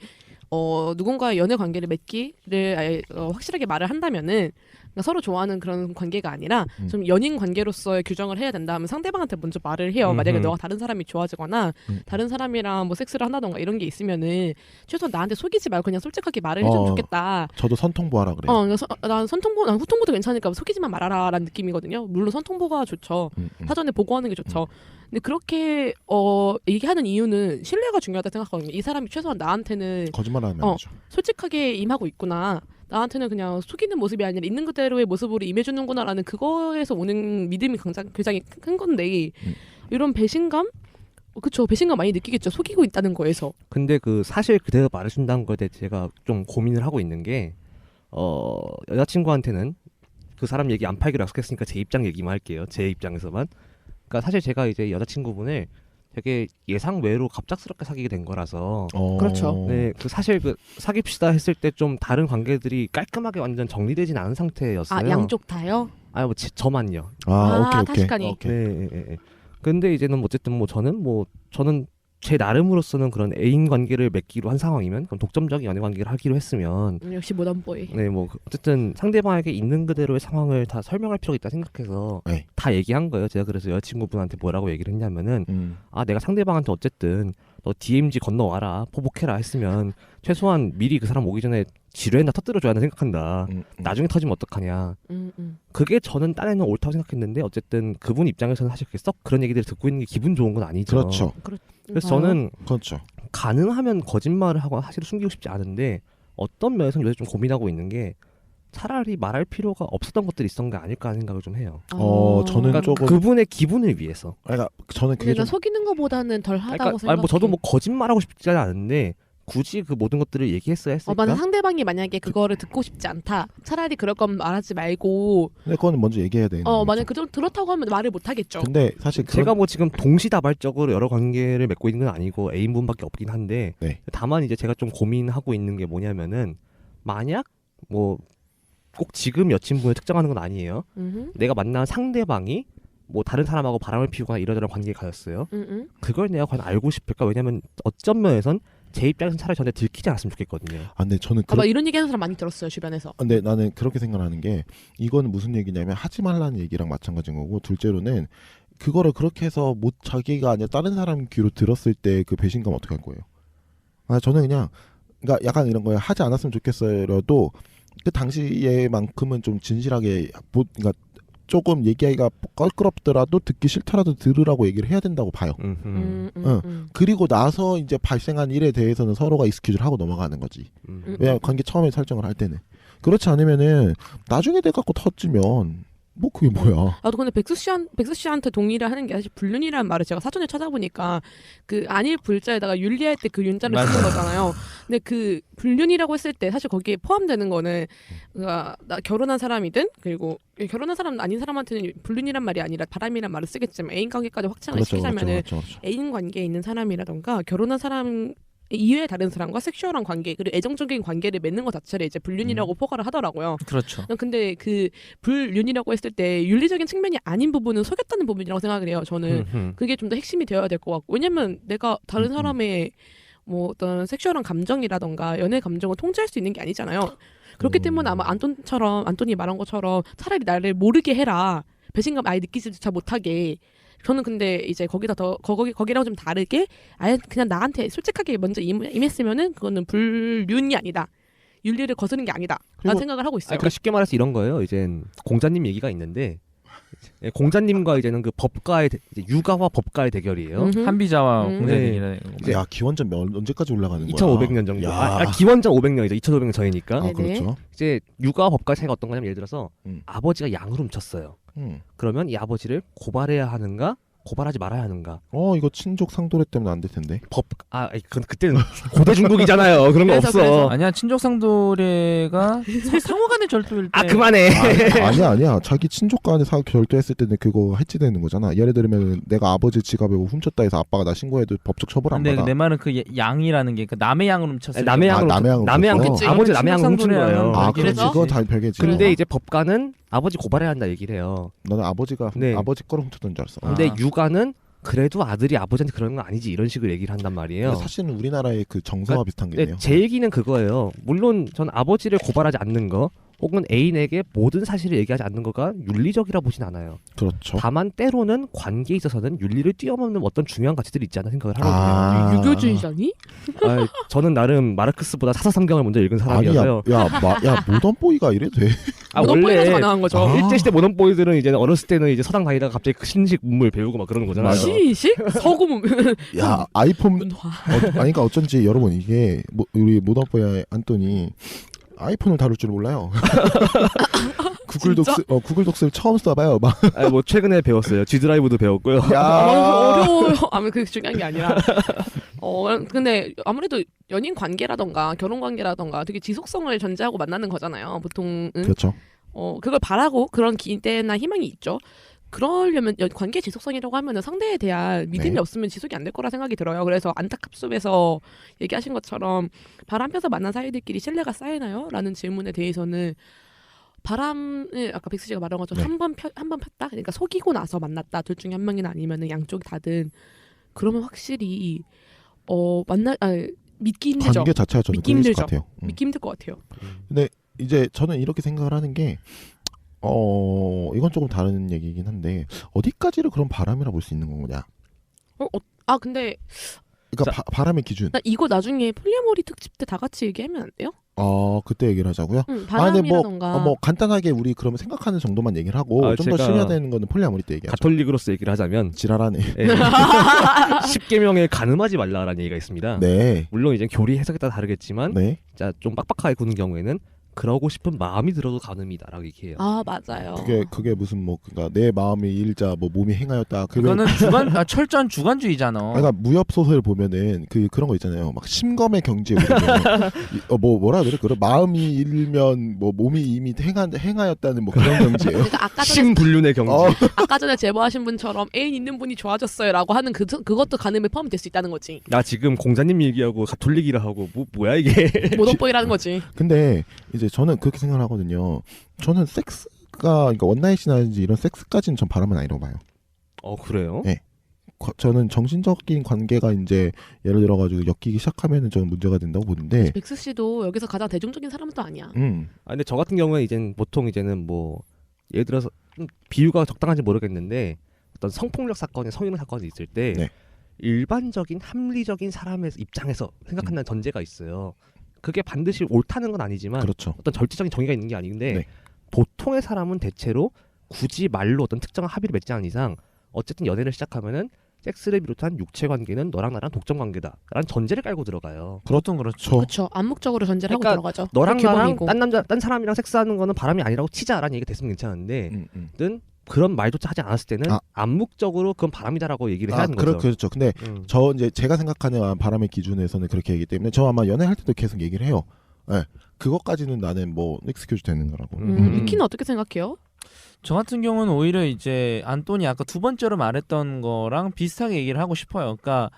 누군가의 연애 관계를 맺기를 아예 확실하게 말을 한다면은 그러니까 서로 좋아하는 그런 관계가 아니라 좀 연인 관계로서의 규정을 해야 된다 하면 상대방한테 먼저 말을 해요. 만약에 너가 다른 사람이 좋아지거나 다른 사람이랑 뭐 섹스를 한다던가 이런 게 있으면은 최소한 나한테 속이지 말고 그냥 솔직하게 말을 해주면 좋겠다. 저도 선통보하라 그래요. 난 후통보도 괜찮으니까 속이지만 말아라 라는 느낌이거든요. 물론 선통보가 좋죠. 사전에 보고하는 게 좋죠. 근데 그렇게 얘기하는 이유는 신뢰가 중요하다 생각하거든요. 이 사람이 최소한 나한테는 거짓말하면 안 되죠. 솔직하게 임하고 있구나. 나한테는 그냥 속이는 모습이 아니라 있는 그대로의 모습으로 임해주는구나라는 그거에서 오는 믿음이 굉장히 큰 건데 이런 배신감? 그쵸. 배신감 많이 느끼겠죠. 속이고 있다는 거에서. 근데 그 사실 그대로 말해준다는 거에 대해 제가 좀 고민을 하고 있는 게 여자친구한테는 그 사람 얘기 안 팔기로 약속했으니까 제 입장 얘기만 할게요. 제 입장에서만. 그러니까 사실 제가 이제 여자친구분을 되게 예상 외로 갑작스럽게 사귀게 된 거라서 그렇죠. 네, 그 사실 그 사귀시다 했을 때 좀 다른 관계들이 깔끔하게 완전 정리되진 않은 상태였어요. 아 양쪽 다요? 뭐 저만요. 오케이. 타시카니. 네. 근데 이제는 어쨌든 뭐 저는 제 나름으로서는 그런 애인 관계를 맺기로 한 상황이면 그럼 독점적인 연애 관계를 하기로 했으면 역시 모던보이. 네, 뭐 어쨌든 상대방에게 있는 그대로의 상황을 다 설명할 필요가 있다 생각해서 네. 다 얘기한 거예요. 제가 그래서 여자친구분한테 뭐라고 얘기를 했냐면은 내가 상대방한테 어쨌든 너 DMZ 건너와라 포복해라 했으면 최소한 미리 그 사람 오기 전에 지뢰나 터뜨려줘야 한다 생각한다. 나중에 터지면 어떡하냐. 그게 저는 딴에는 옳다고 생각했는데 어쨌든 그분 입장에서는 사실 그게 썩 그런 얘기들을 듣고 있는 게 기분 좋은 건 아니죠. 그렇죠. 그래서 저는 그렇죠. 가능하면 거짓말을 하고 사실을 숨기고 싶지 않은데 어떤 면에서는 요새 좀 고민하고 있는 게 차라리 말할 필요가 없었던 것들이 있었던 게 아닐까 하는 생각을 좀 해요. 저는 그러니까 조금 그분의 기분을 위해서. 그러니까 저는 그게 근데 나 좀 속이는 것보다는 덜 하다고 생각해. 뭐 저도 뭐 거짓말하고 싶지 않은데 굳이 그 모든 것들을 얘기했어야 했을까? 만약 상대방이 만약에 그거를 듣고 싶지 않다. 차라리 그럴 거면 말하지 말고. 근데 그거는 먼저 얘기해야 되는 만약 그렇다고 하면 말을 못 하겠죠. 근데 사실 제가 뭐 지금 동시다발적으로 여러 관계를 맺고 있는 건 아니고 애인분밖에 없긴 한데 네. 다만 이제 제가 좀 고민하고 있는 게 뭐냐면은 만약 뭐 꼭 지금 여친분을 특정하는 건 아니에요. 내가 만난 상대방이 뭐 다른 사람하고 바람을 피우거나 이러저런 관계에 가졌어요. 그걸 내가 과연 알고 싶을까? 왜냐면 어쩐 면에선 제 입장에서는 차라리 전에 들키지 않았으면 좋겠거든요. 근데 저는 이런 얘기하는 사람 많이 들었어요 주변에서. 근데 나는 그렇게 생각하는 게 이거는 무슨 얘기냐면 하지 말라는 얘기랑 마찬가지인 거고 둘째로는 그거를 그렇게 해서 자기가 아니라 다른 사람 귀로 들었을 때 그 배신감 어떻게 할 거예요? 저는 그러니까 약간 이런 거예요. 하지 않았으면 좋겠어요라도 그 당시에만큼은 좀 진실하게 그러니까 조금 얘기하기가 껄끄럽더라도 듣기 싫더라도 들으라고 얘기를 해야 된다고 봐요. 그리고 나서 이제 발생한 일에 대해서는 서로가 익스큐즈를 하고 넘어가는 거지. 왜냐면 관계 처음에 설정을 할 때는. 그렇지 않으면은 나중에 돼 갖고 터지면 뭐 그게 뭐야. 나도 근데 백수 씨한테 동의를 하는 게 사실 불륜이라는 말을 제가 사전에 찾아보니까 그 안일 불자에다가 윤리할 때 그 윤자를 쓰는 거잖아요. 근데 그 불륜이라고 했을 때 사실 거기에 포함되는 거는 나 결혼한 사람이든 그리고 결혼한 사람 아닌 사람한테는 불륜이란 말이 아니라 바람이란 말을 쓰겠지만 애인 관계까지 확장을 시키자면은 그렇죠. 애인 관계에 있는 사람이라던가 결혼한 사람 이외의 다른 사람과 섹슈얼한 관계 그리고 애정적인 관계를 맺는 것 자체를 이제 불륜이라고 포괄을 하더라고요. 그렇죠. 근데 그 불륜이라고 했을 때 윤리적인 측면이 아닌 부분은 속였다는 부분이라고 생각을 해요. 저는 그게 좀 더 핵심이 되어야 될 것 같고 왜냐면 내가 다른 사람의 뭐 어떤 섹슈얼한 감정이라던가 연애 감정을 통제할 수 있는 게 아니잖아요. 그렇기 때문에 아마 안톤이 말한 것처럼 차라리 나를 모르게 해라. 배신감 아예 느끼지조차 못하게. 저는 근데 이제 거기랑 좀 다르게 아예 그냥 나한테 솔직하게 먼저 임했으면은 그거는 불륜이 아니다. 윤리를 거스르는 게 아니다. 그리고- 라는 생각을 하고 있어요. 그 쉽게 말해서 이런 거예요. 이제 공자님 얘기가 있는데 공자님과 이제는 그 법가의 이제 육아와 법가의 대결이에요. 음흠. 한비자와 음. 공자님이라는 이제- 야 기원전 언제까지 올라가는 거야? 2,500년 정도. 야. 기원전 500년이죠. 2,500년 전이니까. 아, 네네. 그렇죠. 이제 육아와 법가의 차이가 어떤 거냐면 예를 들어서 음. 아버지가 양을 훔쳤어요. 그러면 이 아버지를 고발해야 하는가? 고발하지 말아야 하는가? 이거 친족 상도례 때문에 안 될 텐데. 그때는 고대 중국이잖아요. 그런 거 그래서, 없어. 그래서. 아니야 친족 상도례가 상호간의 절도일 때. 아 그만해. 아니야. 자기 친족 간에 결도했을 때는 그거 해지되는 거잖아. 예를 들면 내가 아버지 지갑을 훔쳤다 해서 아빠가 나 신고해도 법적 처벌 안 근데 받아. 내 말은 그 양이라는 게 그 남의 양을 훔쳤을 남의 때. 양으로 남의 양으로 훔쳤어? 그치. 아버지 남의 양을 훔친 친족상도례랑은 거예요. 아, 별개지. 그렇지. 그건 다 별개지. 근데 이제 법가는 아버지 고발해야 한다 얘기를 해요. 나는 아버지가 네. 아버지 거를 훔쳤던 줄 알았어. 근데 아. 육아는 그래도 아들이 아버지한테 그런 건 아니지 이런 식으로 얘기를 한단 말이에요. 근데 사실은 우리나라의 그 정서와 비슷한 게 네, 있네요. 제 얘기는 그거예요. 물론 전 아버지를 고발하지 않는 거 혹은 애인에게 모든 사실을 얘기하지 않는 거가 윤리적이라 보진 않아요. 그렇죠. 다만 때로는 관계에 있어서는 윤리를 뛰어넘는 어떤 중요한 가치들이 있지 않나 생각을 하거든요. 아. 유교주의자니? 저는 나름 마르크스보다 사사성경을 먼저 읽은 사람이어서요. 야 모던보이가 이래도 돼? 모노폴리에서 가능한 거죠. 아. 일제시대 모던보이들은 이제 어렸을 때는 이제 서당 다니다가 갑자기 그 신식 문물 배우고 막 그러는 거잖아요. 맞아. 시식? 서구문 야 아이폰 문화. 그러니까 어쩐지 여러분 이게 우리 모던보이 안토니 아이폰을 다룰 줄 몰라요. 구글 진짜? 독스 구글 독스를 처음 써봐요. 막 뭐 최근에 배웠어요. G 드라이브도 배웠고요. 어려워요. 아무 그게 중요한 게 아니라. 근데 아무래도 연인 관계라던가 결혼 관계라던가 되게 지속성을 전제하고 만나는 거잖아요. 보통은. 그렇죠. 그걸 바라고 그런 기대나 희망이 있죠. 그러려면 관계 지속성이라고 하면은 상대에 대한 믿음이 네. 없으면 지속이 안 될 거라 생각이 들어요. 그래서 안타깝습에서 얘기하신 것처럼 바람 펴서 만난 사이들끼리 신뢰가 쌓이나요? 라는 질문에 대해서는 바람을 아까 백수 씨가 말한 것처럼 네. 한 번 폈다. 그러니까 속이고 나서 만났다. 둘 중에 한 명이나 아니면은 양쪽이 다든 그러면 확실히 믿기 힘들죠. 관계 자체가 저는 믿기 끊길 힘들죠. 것 같아요. 믿기 힘들 것 같아요. 이제 저는 이렇게 생각을 하는 게 이건 조금 다른 얘기긴 한데 어디까지를 그런 바람이라 볼 수 있는 거냐? 근데 그러니까 바람의 기준. 나 이거 나중에 폴리아모리 특집 때 다 같이 얘기하면 안 돼요? 그때 얘기를 하자고요. 응, 근데 바람이라던가. 뭐 간단하게 우리 그러면 생각하는 정도만 얘기를 하고 좀 더 제가 심야되는 거는 폴리아모리 때 얘기하죠. 가톨릭으로서 얘기를 하자면 지랄하네. 10계명에 간음하지 말라라는 얘기가 있습니다. 네. 물론 이제 교리 해석에 따라 다르겠지만 네. 자, 좀 빡빡하게 구는 경우에는 그러고 싶은 마음이 들어도 간음이다라고 얘기해요. 맞아요. 그게 무슨 그러니까 내 마음이 일자 몸이 행하였다. 그거는 철저한 주관주의잖아. 그러니까 무협 소설 보면은 그런 거 있잖아요. 막 심검의 경지에 오르면 뭐라 그래? 그런 마음이 일면 뭐 몸이 이미 행하였다는 뭐 그런 경지예요. 그러니까 아까 전에 심불륜의 경지. 아까 전에 제보하신 분처럼 애인 있는 분이 좋아졌어요라고 하는 그것도 간음에 포함이 될 수 있다는 거지. 나 지금 공자님 얘기하고 가톨릭이라 하고 뭐야 이게. 모노보이라는 거지. 근데 이제 저는 그렇게 생각을 하거든요. 저는 섹스가 그러니까 원나잇이라든지 이런 섹스까지는 전 바람은 아니라고 봐요. 그래요? 네. 저는 정신적인 관계가 이제 예를 들어가지고 엮이기 시작하면은 저는 문제가 된다고 보는데. 백스 씨도 여기서 가장 대중적인 사람은 또 아니야. 근데 저 같은 경우는 이제는 보통 이제는 뭐 예를 들어서 비유가 적당한지 모르겠는데 어떤 성폭력 사건이 성희롱 사건이 있을 때 네. 일반적인 합리적인 사람의 입장에서 생각한다는 전제가 있어요. 그게 반드시 옳다는 건 아니지만 그렇죠. 어떤 절대적인 정의가 있는 게 아닌데 네. 보통의 사람은 대체로 굳이 말로 어떤 특정한 합의를 맺지 않은 이상 어쨌든 연애를 시작하면은 섹스를 비롯한 육체 관계는 너랑 나랑 독점 관계다라는 전제를 깔고 들어가요. 그렇든 그렇죠. 그렇죠. 암묵적으로 전제를 하고 그러니까 들어가죠. 너랑 그게 나랑 기본이고. 딴 사람이랑 섹스하는 거는 바람이 아니라고 치자라는 얘기가 됐으면 괜찮은데 는 그런 말조차 하지 않았을 때는 암묵적으로 그건 바람이다라고 얘기를 해야 하는 거죠. 그렇죠. 근데 저 이제 제가 생각하는 바람의 기준에서는 그렇게 얘기 때문에 저 아마 연애할 때도 계속 얘기를 해요. 네. 그것까지는 나는 뭐 익스큐즈 되는 거라고. 니키는 어떻게 생각해요? 저 같은 경우는 오히려 이제 안토니 아까 두 번째로 말했던 거랑 비슷하게 얘기를 하고 싶어요. 그러니까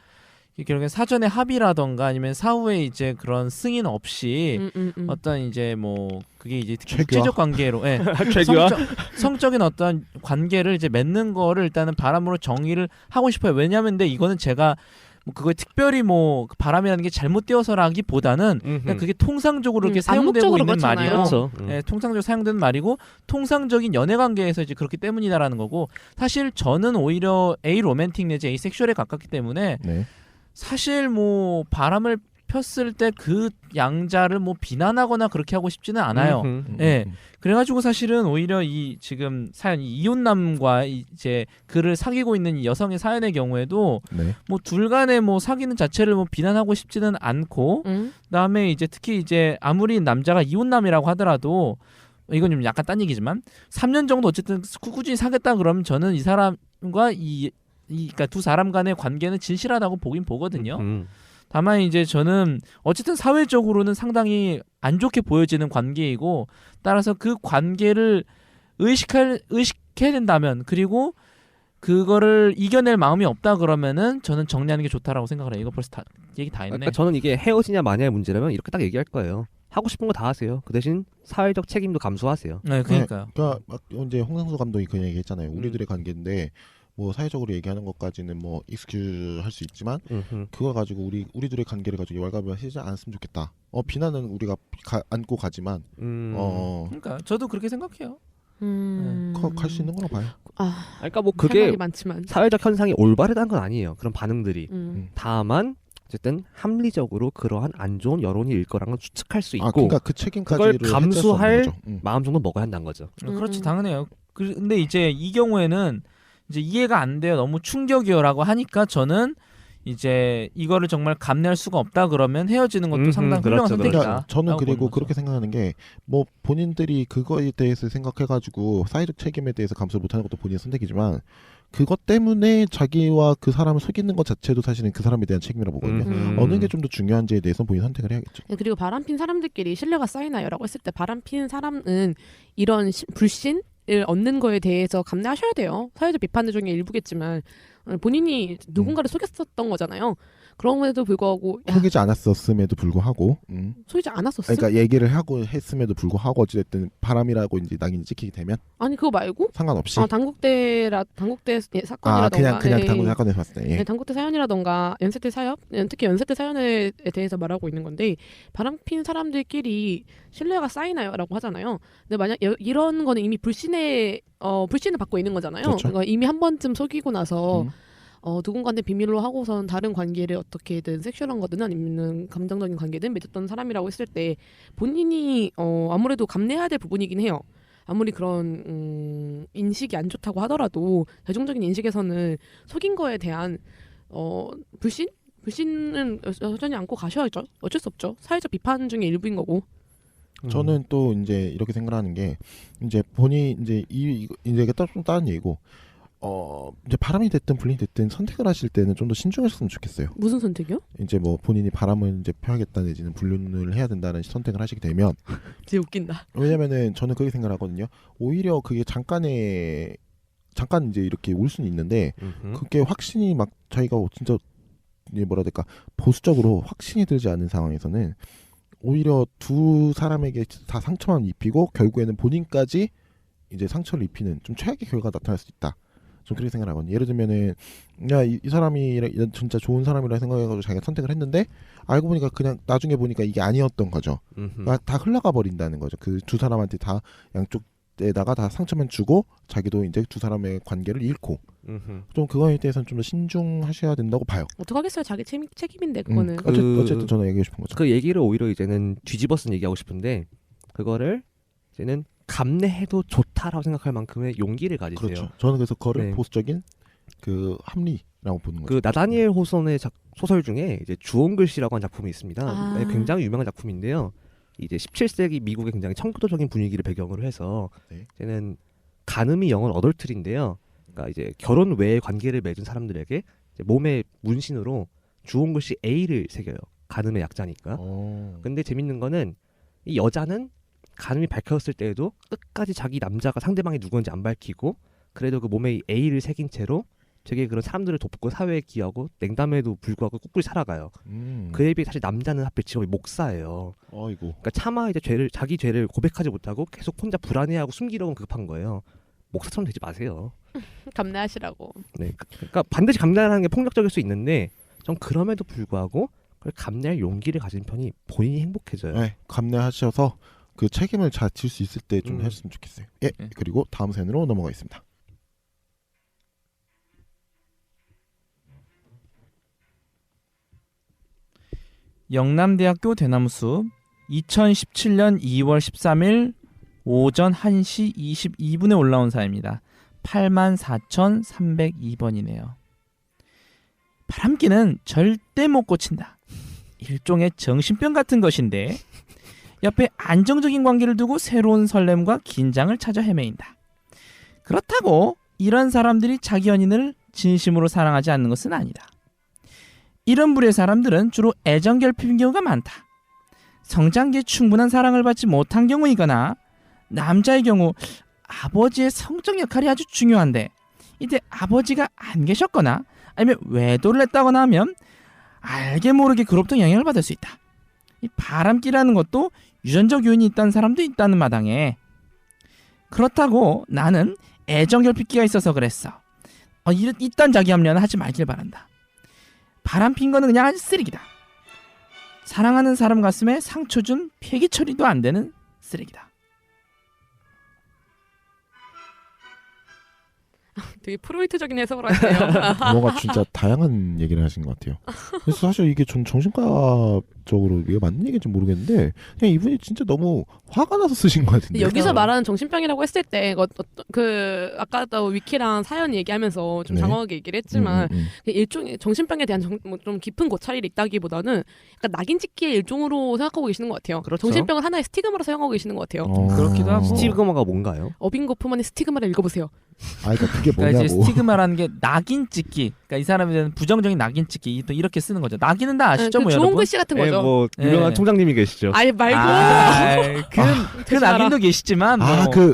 결국에 사전에 합의라던가 아니면 사후에 이제 그런 승인 없이 어떤 이제 뭐 그게 이제 특히 육체적 관계로 성적인 어떤 관계를 이제 맺는 거를 일단은 바람으로 정의를 하고 싶어요. 왜냐하면 근데 이거는 제가 뭐 그거에 특별히 뭐 바람이라는 게 잘못되어서라기보다는 그냥 그게 통상적으로 이렇게 사용되고 있는 말이고, 그렇죠. 통상적으로 사용되는 말이고 통상적인 연애 관계에서 이제 그렇기 때문이다라는 거고 사실 저는 오히려 A 로맨틱 내지 A 섹슈얼에 가깝기 때문에 네. 사실 뭐 바람을 폈을 때 그 양자를 뭐 비난하거나 그렇게 하고 싶지는 않아요. 예. 그래가지고 사실은 오히려 이 지금 사연 이 이혼남과 이제 그를 사귀고 있는 이 여성의 사연의 경우에도 네. 뭐 둘 간에 뭐 사귀는 자체를 뭐 비난하고 싶지는 않고 그다음에 이제 특히 이제 아무리 남자가 이혼남이라고 하더라도 이건 좀 약간 딴 얘기지만 3년 정도 어쨌든 꾸준히 사귀었다 그러면 저는 이 사람과 그러니까 두 사람 간의 관계는 진실하다고 보긴 보거든요. 다만 이제 저는 어쨌든 사회적으로는 상당히 안 좋게 보여지는 관계이고 따라서 그 관계를 의식해야 된다면 그리고 그거를 이겨낼 마음이 없다 그러면은 저는 정리하는 게 좋다라고 생각을 해요. 이거 벌써 다 얘기 다 했네. 그러니까 저는 이게 헤어지냐 마냐의 문제라면 이렇게 딱 얘기할 거예요. 하고 싶은 거 다 하세요. 그 대신 사회적 책임도 감수하세요. 네, 그러니까요. 그러니까 막 이제 홍상수 감독이 그냥 얘기했잖아요. 우리들의 관계인데 뭐 사회적으로 얘기하는 것까지는 뭐 익스큐즈 할 수 있지만 그걸 가지고 우리들의 관계를 가지고 왈가왈부하지 않았으면 좋겠다. 비난은 우리가 안고 가지만 그러니까 저도 그렇게 생각해요. 갈 수 있는 거라고 봐요. 그러니까 뭐 할 그게 말이 많지만. 사회적 현상이 올바르다는 건 아니에요. 그런 반응들이. 음. 다만 어쨌든 합리적으로 그러한 안 좋은 여론이 일 거라는 건 추측할 수 있고 그러니까 그 책임까지를 그걸 감수할 해결할 수 없는 거죠. 마음 정도 먹어야 한다는 거죠. 그렇지 당연해요. 근데 이제 이 경우에는 이제 이해가 안 돼요. 너무 충격이요라고 하니까 저는 이제 이거를 정말 감내할 수가 없다 그러면 헤어지는 것도 상당히 훌륭한 그렇죠, 선택이다. 그러니까 저는 라고 그리고 보는 그렇게 생각하는 게 뭐 본인들이 그거에 대해서 생각해가지고 사회적 책임에 대해서 감수를 못하는 것도 본인의 선택이지만 그것 때문에 자기와 그 사람을 속이는 것 자체도 사실은 그 사람에 대한 책임이라고 보거든요. 어느 게 좀 더 중요한지에 대해서 본인 선택을 해야겠죠. 그리고 바람핀 사람들끼리 신뢰가 쌓이나요라고 했을 때 바람핀 사람은 이런 불신을 얻는 거에 대해서 감내하셔야 돼요. 사회적 비판 중에 일부겠지만 본인이 누군가를 속였었던 거잖아요. 그럼에도 불구하고 속이지 않았었음에도 불구하고 속이지 않았었어? 그러니까 얘기를 하고 했음에도 불구하고 어찌됐든 바람이라고 이제 낙인이 찍히게 되면 아니 그거 말고 상관없이 당국대 사건이라던가 그냥 당구 사건에서 봤을 때 네, 당국대 사연이라던가 연세대 사연 특히 연세대 사연에 대해서 말하고 있는 건데 바람핀 사람들끼리 신뢰가 쌓이나요라고 하잖아요. 근데 만약 이런 거는 이미 불신을 받고 있는 거잖아요. 그렇죠. 그러니까 이미 한 번쯤 속이고 나서 누군가한테 비밀로 하고선 다른 관계를 어떻게든 섹슈얼한 거든 아니면 감정적인 관계든 맺었던 사람이라고 했을 때 본인이 아무래도 감내해야 될 부분이긴 해요. 아무리 그런 인식이 안 좋다고 하더라도 대중적인 인식에서는 속인 거에 대한 불신은 여전히 안고 가셔야죠. 어쩔 수 없죠. 사회적 비판 중에 일부인 거고. 저는 또 이제 이렇게 생각하는 게 이제 본인 이제 이제 이게 좀 다른 얘기고 이제 바람이 됐든 불이 됐든 선택을 하실 때는 좀 더 신중하셨으면 좋겠어요. 무슨 선택이요? 이제 뭐 본인이 바람을 이제 펴야겠다 내지는 불륜을 해야 된다는 선택을 하시게 되면 되게 웃긴다. 왜냐면은 저는 그렇게 생각을 하거든요. 오히려 그게 잠깐 이제 이렇게 올 수는 있는데 그게 확신이 막 자기가 진짜 뭐라 해야 될까 보수적으로 확신이 들지 않는 상황에서는 오히려 두 사람에게 다 상처만 입히고 결국에는 본인까지 이제 상처를 입히는 좀 최악의 결과가 나타날 수 있다. 좀 그렇게 생각하거든요. 예를 들면은 이 사람이 진짜 좋은 사람이라 생각해가지고 자기가 선택을 했는데 알고 보니까 그냥 나중에 보니까 이게 아니었던 거죠. 다 흘러가 버린다는 거죠. 그 두 사람한테 다 양쪽에다가 다 상처만 주고 자기도 이제 두 사람의 관계를 잃고 좀 그거에 대해서는 좀 더 신중하셔야 된다고 봐요. 어떡하겠어요. 자기 책임인데 그거는. 어쨌든 저는 얘기하고 싶은 거죠. 그 얘기를 오히려 이제는 뒤집어서 얘기하고 싶은데 그거를 이제는 감내해도 좋다라고 생각할 만큼의 용기를 가지세요. 그렇죠. 저는 그래서 그거를 네. 보수적인 그 합리라고 보는 거죠. 그 나다니엘 호손의 소설 중에 이제 주홍글씨라고 하는 작품이 있습니다. 아. 네, 굉장히 유명한 작품인데요. 이제 17세기 미국의 굉장히 청교도적인 분위기를 배경으로 해서 네. 이제는 간음이 영어는 어덜트리인데요. 그러니까 이제 결혼 외의 관계를 맺은 사람들에게 이제 몸에 문신으로 주홍글씨 A를 새겨요. 간음의 약자니까. 근데 재밌는 거는 이 여자는 간음이 밝혀졌을 때에도 끝까지 자기 남자가 상대방이 누구인지 안 밝히고 그래도 그 몸에 A를 새긴 채로 되게 그런 사람들을 돕고 사회에 기여하고 냉담에도 불구하고 꿋꿋이 살아가요. 그에 비해 사실 남자는 하필 직업이 목사예요. 아이고. 그러니까 차마 이제 자기 죄를 고백하지 못하고 계속 혼자 불안해하고 숨기려고 급한 거예요. 목사처럼 되지 마세요. 감내하시라고. 네, 그러니까 반드시 감내하는 게 폭력적일 수 있는데 전 그럼에도 불구하고 그걸 감내할 용기를 가진 편이 본인이 행복해져요. 네, 감내하셔서 그 책임을 잘 질 수 있을 때 좀 했으면 좋겠어요. 예, 그리고 다음 사연으로 넘어가겠습니다. 영남대학교 대나무숲 2017년 2월 13일 오전 1시 22분에 올라온 사연입니다. 84,302번이네요. 바람기는 절대 못 고친다. 일종의 정신병 같은 것인데 옆에 안정적인 관계를 두고 새로운 설렘과 긴장을 찾아 헤매인다. 그렇다고 이런 사람들이 자기 연인을 진심으로 사랑하지 않는 것은 아니다. 이런 부류의 사람들은 주로 애정 결핍인 경우가 많다. 성장기에 충분한 사랑을 받지 못한 경우이거나 남자의 경우 아버지의 성적 역할이 아주 중요한데 이때 아버지가 안 계셨거나 아니면 외도를 했다거나 하면 알게 모르게 그로부터 영향을 받을 수 있다. 이 바람기라는 것도 유전적 요인이 있다는 사람도 있다는 마당에 그렇다고 나는 애정 결핍기가 있어서 그랬어. 이딴 자기 합리화는 하지 말길 바란다. 바람핀 거는 그냥 아주 쓰레기다. 사랑하는 사람 가슴에 상처 준 폐기 처리도 안 되는 쓰레기다. 되게 프로이트적인 해석을 하시네요. 뭔가 진짜 다양한 얘기를 하신 것 같아요. 그래서 사실 이게 전 정신과적으로 이게 맞는 얘기인지 모르겠는데 그냥 이분이 진짜 너무 화가 나서 쓰신 것 같은데. 여기서 말하는 정신병이라고 했을 때 그 아까도 위키랑 사연 얘기하면서 좀 네. 장황하게 얘기를 했지만 일종의 정신병에 대한 좀 깊은 고찰이 있다기보다는 약간 낙인찍기의 일종으로 생각하고 계시는 것 같아요. 그렇죠. 정신병을 하나의 스티그마로 사용하고 계시는 것 같아요. 그렇기도 하고. 스티그마가 뭔가요? 어빙 고프만의 스티그마를 읽어보세요. 아, 그러니까 그게 그러니까 이제 뭐냐고. 스티그마라는 게 낙인 찍기. 그러니까 이 사람에 대한 부정적인 낙인 찍기. 또 이렇게 쓰는 거죠. 낙인은 다 아시죠, 그 뭐 좋은 여러분? 글씨 같은 거죠. 뭐 유명한 예. 총장님이 계시죠. 아니 말고 그 낙인도 계시지만 뭐.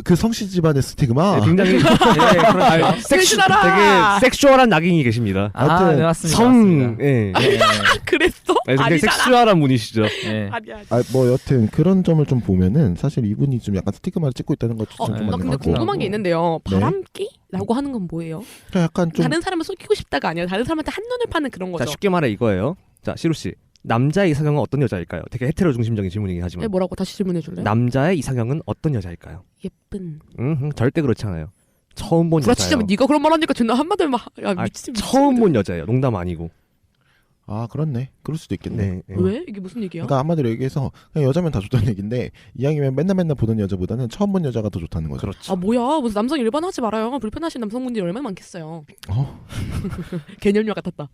그 성씨 집안의 스티그마. 네, 굉장히 그렇죠. 글씨나라! 되게 섹슈얼한 낙인이 계십니다. 하여튼 네, 맞습니다. 성, 맞습니다. 예. 네, 그랬어? 네, 굉장히 아니잖아. 섹슈얼한 분이시죠. 네. 아니야. 뭐 여튼 그런 점을 좀 보면은 사실 이분이 좀 약간 스티그마를 찍고 있다는 것도 좀 나 맞는 근데 것 같고. 궁금한 게 있는데요. 네. 바람기라고 하는 건 뭐예요? 그러니까 약간 좀 다른 사람을 속이고 싶다가 아니라 다른 사람한테 한눈을 파는 그런 거죠. 자, 쉽게 말해 이거예요. 자, 시루 씨. 남자의 이상형은 어떤 여자일까요? 되게 헤테로 중심적인 질문이긴 하지만. 네, 뭐라고 다시 질문해 줄래요? 남자의 이상형은 어떤 여자일까요? 예쁜. 절대 그렇지 않아요. 처음 본 여자예요. 구라치자면 네가 그런 말 하니까 존나 한마디를 막 야, 아, 미친 처음 본 여자예요. 농담 아니고. 아 그렇네. 그럴 수도 있겠네. 네. 네. 왜? 이게 무슨 얘기야? 그러니까 한마디로 얘기해서 그냥 여자면 다 좋다는 얘기인데 이왕이면 맨날 보던 여자보다는 처음 본 여자가 더 좋다는 거죠. 그렇죠. 아 뭐야 무슨 남성 일반화하지 말아요. 불편하신 남성분들이 얼마나 많겠어요. 어? 개념녀 같았다.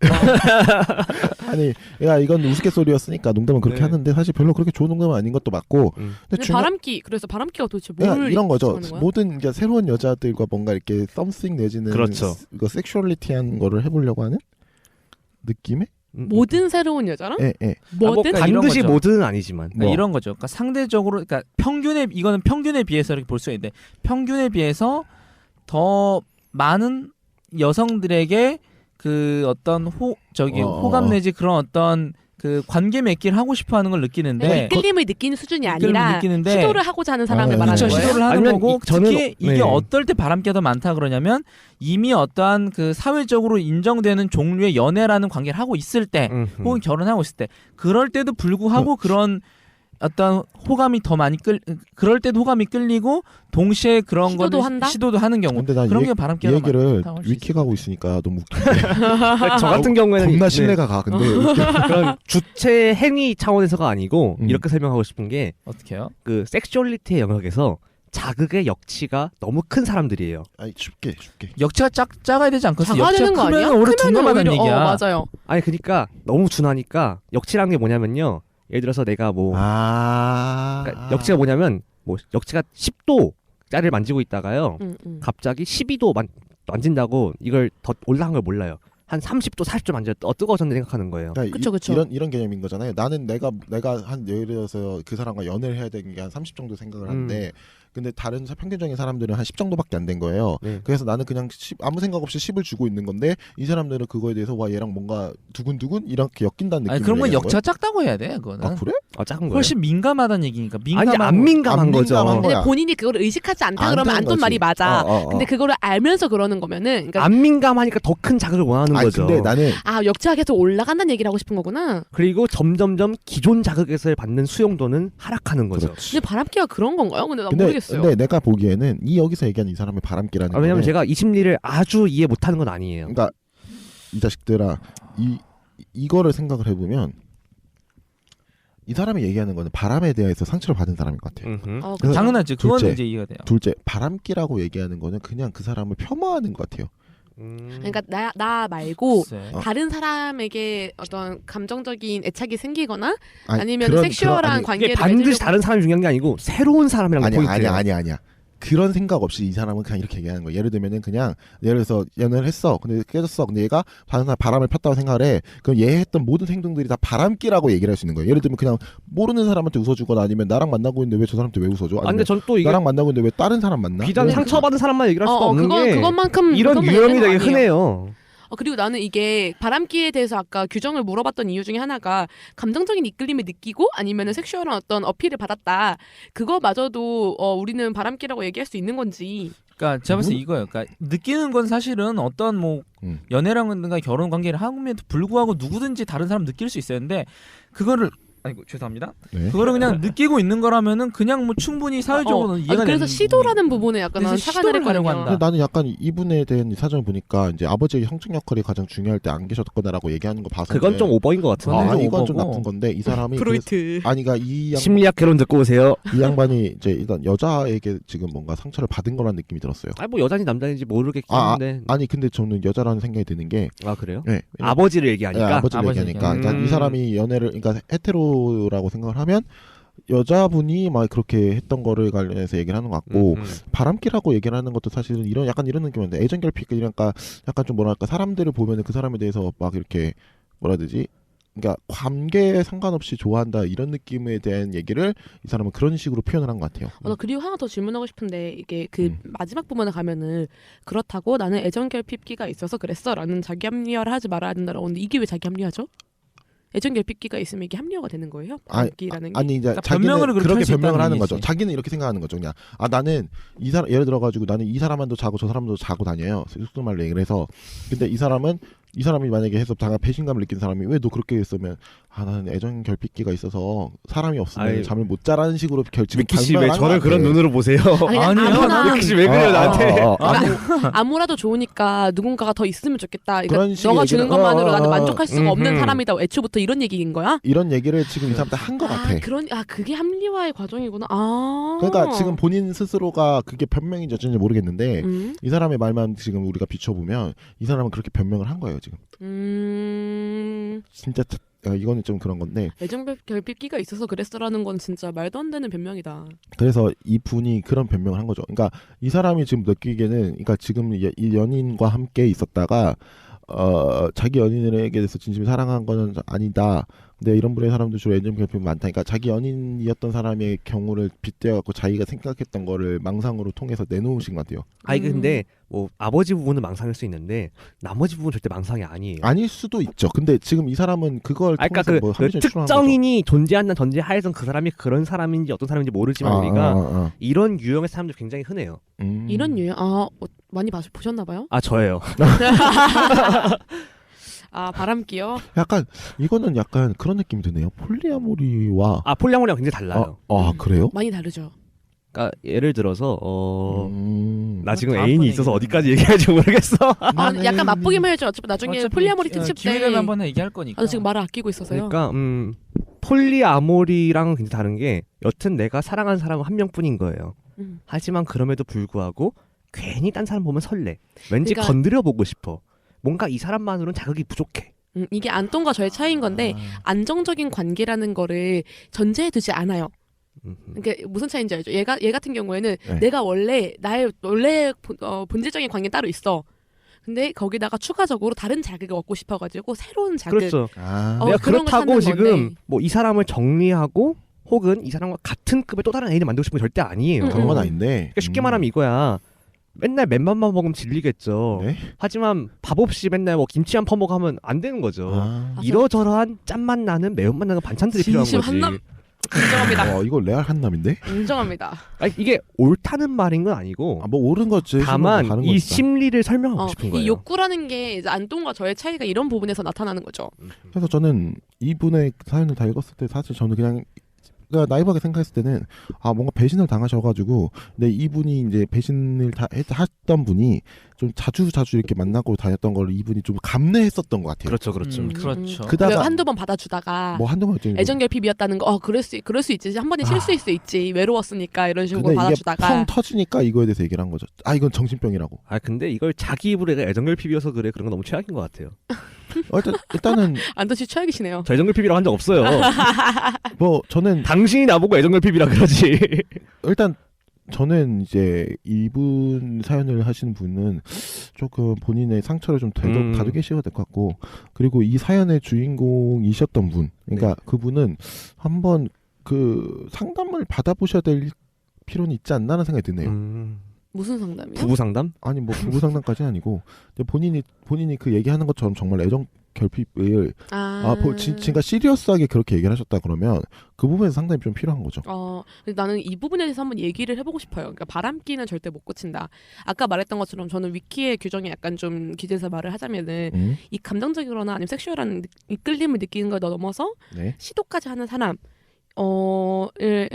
아니, 야 이건 우스갯소리였으니까 농담은 그렇게 네. 하는데 사실 별로 그렇게 좋은 농담은 아닌 것도 맞고. 근데 근데 바람기 그래서 바람기가 도대체 뭘 그러니까 이런 거죠. 뜻하는 거야? 모든 그러니까 새로운 여자들과 뭔가 이렇게 썸씽 내지는 그렇죠. 이거 섹슈얼리티한 거를 해보려고 하는 느낌의? 모든 새로운 여자랑 예, 예. 뭐든 그러니까 이런 반드시 거죠. 모든은 아니지만. 그러니까 뭐. 이런 거죠. 그러니까 상대적으로, 그러니까 이거는 평균에 비해서 이렇게 볼 수 있는데 평균에 비해서 더 많은 여성들에게 그 어떤 호감 내지 그런 어떤 그 관계 맺기를 하고 싶어하는 걸 느끼는데 이끌림을 느끼는 수준이 이끌림을 아니라 느끼는데 시도를 하고자 하는 사람을 아, 말하는 그쵸, 거예요. 시도를 하는 아니면 거고 저는 특히 이게 네. 어떨 때 바람기가 더 많다 그러냐면 이미 어떠한 그 사회적으로 인정되는 종류의 연애라는 관계를 하고 있을 때 혹은 결혼하고 있을 때 그럴 때도 불구하고 그런 어떤 호감이 더 많이 그럴 때도 호감이 끌리고 동시에 그런 시도도 거를 한다? 시도도 하는 경우 근데 난 그런 이 게 바람기가 얘기를 많다고 할수 위키 가고 있으니까 너무 웃긴데. 저 같은 경우에는 겁나 네. 신뢰가 가. 근데 그런 주체 행위 차원에서가 아니고 이렇게 설명하고 싶은 게 어떻게 해요? 그 섹슈얼리티의 영역에서 자극의 역치가 너무 큰 사람들이에요. 아니 쉽게. 역치가 작아야 되지 않겠어? 작아야 역치가 되는 거 아니야? 크면 오히려 크면은 둔감하다는 오히려- 얘기야. 맞아요. 아니 그러니까 너무 둔하니까 역치라는 게 뭐냐면요. 예를 들어서 내가 뭐 그러니까 역치가 뭐냐면 뭐 역치가 10도 짜리를 만지고 있다가요. 갑자기 12도 만진다고 이걸 더 올라간 걸 몰라요. 한 30도 40도 만져 뜨거워졌는데 생각하는 거예요. 그러니까 그쵸, 그쵸. 이런 개념인 거잖아요. 나는 내가 한 예를 들어서 그 사람과 연애를 해야 되는 게 한 30 정도 생각을 하는데 근데 다른 평균적인 사람들은 한 10 정도밖에 안 된 거예요. 네. 그래서 나는 그냥 아무 생각 없이 10을 주고 있는 건데 이 사람들은 그거에 대해서 와 얘랑 뭔가 두근두근 이렇게 엮인다는 느낌이. 아니 그런 건 역치가 작다고 해야 돼. 그거는 아 그래? 작은 거예요. 훨씬 민감하다는 얘기니까 아니 민감한 안 민감한 안 거죠. 민감한 근데 거야. 본인이 그걸 의식하지 않다 안 그러면 되는 안 돈 거지. 말이 맞아. 어. 근데 그거를 알면서 그러는 거면은 그러니까 안 민감하니까 더 큰 자극을 원하는 아니 거죠. 근데 나는 역치가 계속 올라간다는 얘기를 하고 싶은 거구나. 그리고 점점점 기존 자극에서 받는 수용도는 하락하는 거죠. 그렇지. 근데 바람기가 그런 건가요? 근데 나 근데 모르겠어요. 근데 내가 보기에는 이 여기서 얘기하는 이 사람의 바람기라는 왜냐면 거는 제가 이 심리를 아주 이해 못하는 건 아니에요. 그러니까 이 자식들아 이거를 생각을 해보면 이 사람이 얘기하는 거는 바람에 대해서 상처를 받은 사람인 것 같아요. 그래서 당연하지. 그건 둘째. 이제 이해가 돼요. 둘째, 바람기라고 얘기하는 거는 그냥 그 사람을 폄하하는 것 같아요. 그러니까 나 말고 글쎄. 다른 사람에게 어떤 감정적인 애착이 생기거나 아니, 아니면 그런- 섹슈얼한 아니, 이게 관계를 반드시 맺으려고- 다른 사람이 중요한 게 아니고 새로운 사람이랑 포인트예요. 아니야. 그런 생각 없이 이 사람은 그냥 이렇게 얘기하는 거예요. 예를 들면은 그냥 예를 들어서 연애를 했어. 근데 깨졌어. 근데 얘가 다른 사람 바람을 폈다고 생각을 해. 그럼 얘 했던 모든 행동들이 다 바람기라고 얘기를 할 수 있는 거예요. 예를 들면 그냥 모르는 사람한테 웃어주거나 아니면 나랑 만나고 있는데 왜 저 사람한테 왜 웃어줘? 아, 근데 아니면 전 또 이게 나랑 만나고 있는데 왜 다른 사람 만나? 비단 왜? 상처받은 사람만 얘기를 할 수가 없는 게 그것만큼 이런 그것만 유형이 얘기하는 되게 거 아니에요. 흔해요. 그리고 나는 이게 바람기에 대해서 아까 규정을 물어봤던 이유 중에 하나가 감정적인 이끌림을 느끼고 아니면은 섹슈얼한 어떤 어필을 받았다. 그거마저도 우리는 바람기라고 얘기할 수 있는 건지. 그러니까 제가 봤을 때 이거예요. 그러니까 느끼는 건 사실은 어떤 뭐 연애라든가 결혼 관계를 하면에도 불구하고 누구든지 다른 사람 느낄 수 있어야 하는데 그거를 아이고 죄송합니다. 네. 그거를 그냥 느끼고 있는 거라면은 그냥 뭐 충분히 사회적으로는 이해가 되는. 그래서 시도라는 부분에 약간 그래서 나는 차단을 시도를 하려고 했거든요. 한다. 근데 나는 약간 이분에 대한 사정을 보니까 이제 아버지의 형적 역할이 가장 중요할 때 안 계셨거나라고 얘기하는 거 봐서 그건 좀 오버인 것 같은데. 아, 좀 이건 좀 오버고. 나쁜 건데 이 사람이 프로이트. 아니 그러니까 심리학 개론 듣고 오세요. 이 양반이 이제 일단 여자에게 지금 뭔가 상처를 받은 거라는 느낌이 들었어요. 아니 뭐 여자인지 남자인지 모르겠긴 아, 한데. 아니 근데 저는 여자라는 생각이 드는 게 아 그래요? 네, 아버지를 네, 얘기하니까. 아버지를 아버지 얘기하니까 얘기하니까. 그러니까 이 사람이 연애를 그러니까 헤테로라고 생각을 하면 여자분이 막 그렇게 했던 거를 관련해서 얘기를 하는 것 같고 바람기라고 얘기를 하는 것도 사실은 이런 약간 이런 느낌인데 애정결핍 그러니까 약간 좀 뭐랄까 사람들을 보면은 그 사람에 대해서 막 이렇게 뭐라 해야 되지? 그러니까 관계에 상관없이 좋아한다 이런 느낌에 대한 얘기를 이 사람은 그런 식으로 표현을 한 것 같아요. 나 그리고 하나 더 질문하고 싶은데 이게 그 마지막 부분에 가면은 그렇다고 나는 애정결핍기가 있어서 그랬어라는 자기 합리화를 하지 말아야 된다라고 하는데 이게 왜 자기 합리화죠? 애정결핍기가 있으면 이게 합리화가 되는 거예요? 바람기라는 게? 아니 이제 그러니까 자기는 변명을 그렇게 그렇게 할수 변명을 있다는 하는 거죠. 얘기지. 자기는 이렇게 생각하는 거죠. 그냥 나는 이 사람 예를 들어 가지고 나는 이 사람만도 자고 저 사람도 자고 다녀요. 속도말로 얘기를 해서 근데 이 사람이 만약에 해서 자가 배신감을 느낀 사람이 왜 너 그렇게 했으면 나는 애정 결핍기가 있어서 사람이 없으면 아이, 잠을 못 자라는 식으로 지금 미키 씨 왜 변명을 한 저를 것 그런 같아. 눈으로 보세요? 아니요. 아무나 미키 씨 왜 그래요 나한테? 아무라도 좋으니까 누군가가 더 있으면 좋겠다. 그러니까 그런 식의 너가 얘기를- 주는 것만으로 나는 만족할 수가 없는 음흠. 사람이다. 애초부터 이런 얘기인 거야? 이런 얘기를 지금 이 사람한테 한 것 같아. 그게 합리화의 과정이구나. 그러니까 지금 본인 스스로가 그게 변명인지 어쩐지 모르겠는데 음. 이 사람의 말만 지금 우리가 비춰보면 이 사람은 그렇게 변명을 한 거예요 지금. 진짜 이거는 좀 그런 건데 애정결핍기가 있어서 그랬어라는 건 진짜 말도 안 되는 변명이다. 그래서 이 분이 그런 변명을 한 거죠. 그러니까 이 사람이 지금 느끼기에는 그러니까 지금 이 연인과 함께 있었다가 자기 연인에게 대해서 진심이 사랑한 거는 아니다. 근데 이런 분의 사람도 주로 애정결핍이 많다. 그러니까 자기 연인이었던 사람의 경우를 빗대갖고 자기가 생각했던 거를 망상으로 통해서 내놓으신 것 같아요. 아니 근데 뭐 아버지 부분은 망상일 수 있는데 나머지 부분은 절대 망상이 아니에요. 아닐 수도 있죠. 근데 지금 이 사람은 그걸 그러니까 통해서 뭐 그 합리적으로 추론한 특정인이 존재한다는 전제하에선 그 사람이 그런 사람인지 어떤 사람인지 모르지만 거죠. 우리가 이런 유형의 사람들 굉장히 흔해요. 이런 유형 많이 보셨나 봐요? 아 저예요. 바람기요? 약간 이거는 약간 그런 느낌이 드네요. 폴리아모리와 아 폴리아모리랑 굉장히 달라요. 그래요? 많이 다르죠. 그러니까 예를 들어서 나 지금 다음번에 애인이 있어서 얘기하면 어디까지 얘기할지 모르겠어. 약간 맛보기만 해줘. 어차피 나중에 어차피 폴리아모리 특집 때. 기회 되면 한번 얘기할 거니까. 나도 지금 말을 아끼고 있어서요. 그러니까 폴리아모리랑은 굉장히 다른 게 여튼 내가 사랑하는 사람은 한 명뿐인 거예요. 하지만 그럼에도 불구하고 괜히 딴 사람 보면 설레. 왠지 그러니까- 건드려 보고 싶어. 뭔가 이 사람만으로는 자극이 부족해. 이게 안똥과 저의 차이인 건데 안정적인 관계라는 거를 전제해 두지 않아요. 그러니까 무슨 차이인지 알죠? 얘 같은 경우에는 네. 내가 원래 나의 본질적인 관계 따로 있어. 근데 거기다가 추가적으로 다른 자극을 얻고 싶어가지고 새로운 자극. 그렇죠. 내가 내가 그런 걸 그렇다고 찾는 지금 건데. 뭐 이 사람을 정리하고 혹은 이 사람과 같은 급의 또 다른 애인을 만들고 싶은 게 절대 아니에요. 그런 건 아닌데. 그러니까 쉽게 말하면 이거야. 맨날 맨밥만 먹으면 질리겠죠. 네? 하지만 밥 없이 맨날 뭐 김치 한 퍼먹 하면 안 되는 거죠. 아. 이러저러한 짠맛 나는 매운맛 나는 반찬들이 필요한 진심 거지. 한남? 인정합니다. 이거 레알 한남인데? 인정합니다. 아니, 이게 옳다는 말인 건 아니고 뭐 옳은 거지. 다만 다른 이 거니까. 심리를 설명하고 싶은 이 거예요. 욕구라는 게 이제 안똥과 저의 차이가 이런 부분에서 나타나는 거죠. 그래서 저는 이분의 사연을 다 읽었을 때 사실 저는 그냥 제가 나이브하게 생각했을 때는 뭔가 배신을 당하셔가지고 근데 이분이 이제 배신을 다 했던 분이 좀 자주 이렇게 만나고 다녔던 걸 이분이 좀 감내했었던 것 같아요. 그렇죠, 그렇죠. 그렇죠. 그다가 한두 번 받아주다가 뭐 한두 번 애정 결핍이었다는 거 그럴 수 있지 한 번에 실수일 수 있지 외로웠으니까 이런 식으로 근데 이게 받아주다가 펑 터지니까 이거에 대해서 얘기를 한 거죠. 이건 정신병이라고. 근데 이걸 자기 입으로 내가 애정결핍이어서 그래 그런 건 너무 최악인 것 같아요. 일단은 안도씨 최악이시네요. 저 애정결핍이라고 한 적 없어요. 뭐 저는 당신이 나보고 애정결핍이라 그러지. 일단 저는 이제 이분 사연을 하시는 분은 조금 본인의 상처를 좀 가지고 계셔야 될 것 같고 그리고 이 사연의 주인공이셨던 분 그러니까 그분은 한번 그 상담을 받아보셔야 될 필요는 있지 않나라는 생각이 드네요. 무슨 상담이요? 부부 상담? 아니 뭐 부부 상담까지는 아니고 본인이 그 얘기하는 것처럼 정말 애정 결핍을 진짜 시리어스하게 그렇게 얘기를 하셨다 그러면 그 부분에서 상담이 좀 필요한 거죠. 근데 나는 이 부분에 대해서 한번 얘기를 해보고 싶어요. 그러니까 바람기는 절대 못 고친다. 아까 말했던 것처럼 저는 위키의 규정에 약간 좀 기재해서 말을 하자면은 이 감정적이거나 아니면 섹슈얼한 이끌림을 느끼는 걸 넘어서 네. 시도까지 하는 사람,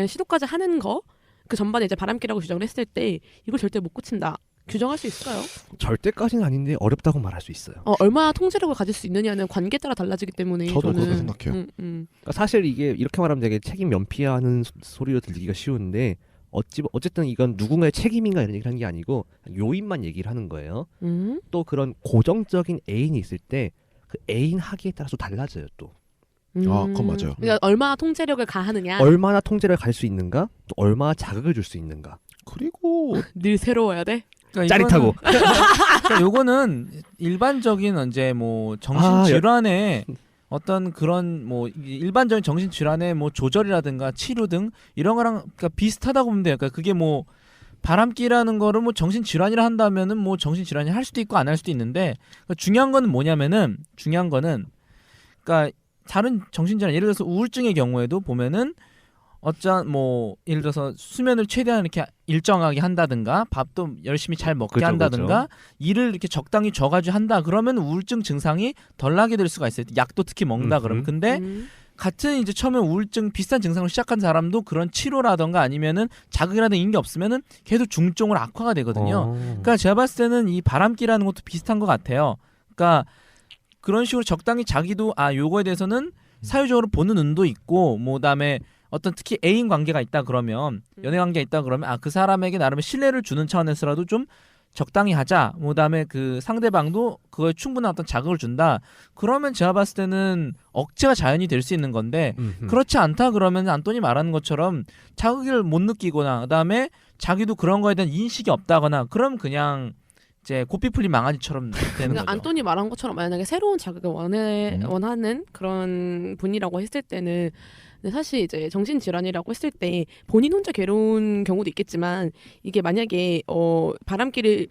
시도까지 하는 거 그 전반에 이제 바람기라고 규정을 했을 때 이걸 절대 못 고친다. 규정할 수 있을까요? 절대까지는 아닌데 어렵다고 말할 수 있어요. 얼마나 통제력을 가질 수 있느냐는 관계에 따라 달라지기 때문에 저도 저는 그렇게 생각해요. 그러니까 사실 이게 이렇게 말하면 되게 책임 면피하는 소리로 들리기가 쉬운데 어쨌든 이건 누군가의 책임인가 이런 얘기를 하는 게 아니고 요인만 얘기를 하는 거예요. 또 그런 고정적인 애인이 있을 때 그 애인 하기에 따라서 달라져요 또. 그건 맞아요. 그러니까 얼마나 통제력을 가하느냐. 얼마나 통제를 갈 수 있는가, 또 얼마나 자극을 줄 수 있는가. 그리고 늘 새로워야 돼. 그러니까 짜릿하고. 그러니까 요거는 일반적인 이제 뭐 정신 질환의 어떤 그런 뭐 일반적인 정신 질환의 뭐 조절이라든가 치료 등 이런 거랑 그러니까 비슷하다고 보면 돼요. 그러니까 그게 뭐 바람기라는 거를 뭐 정신 질환이라 한다면은 뭐 정신 질환이 할 수도 있고 안 할 수도 있는데 그러니까 중요한 거는 뭐냐면은 그러니까 다른 정신질환 예를 들어서 우울증의 경우에도 보면은 뭐 예를 들어서 수면을 최대한 이렇게 일정하게 한다든가 밥도 열심히 잘 먹게 한다든가 일을 이렇게 적당히 줘가지고 한다 그러면 우울증 증상이 덜 나게 될 수가 있어요. 약도 특히 먹는다 그러면. 근데 같은 이제 처음에 우울증 비슷한 증상으로 시작한 사람도 그런 치료라든가 아니면은 자극이라든가 이런 게 없으면은 계속 중증으로 악화가 되거든요. 그러니까 제가 봤을 때는 이 바람기라는 것도 비슷한 것 같아요. 그러니까 그런 식으로 적당히 자기도 요거에 대해서는 사회적으로 보는 눈도 있고 뭐 그다음에 어떤 특히 애인 관계가 있다 그러면 연애 관계가 있다 그러면 그 사람에게 나름의 신뢰를 주는 차원에서라도 좀 적당히 하자. 뭐 그다음에 그 상대방도 그거에 충분한 어떤 자극을 준다. 그러면 제가 봤을 때는 억제가 자연히 될 수 있는 건데 그렇지 않다 그러면 안토니 말하는 것처럼 자극을 못 느끼거나 그다음에 자기도 그런 거에 대한 인식이 없다거나 그럼 그냥 이제 고삐 풀린 망아지처럼 되는 거죠. 안토니 말한 것처럼 만약에 새로운 자극을 원하는 그런 분이라고 했을 때는 근데 사실 이제 정신질환이라고 했을 때 본인 혼자 괴로운 경우도 있겠지만 이게 만약에 바람기를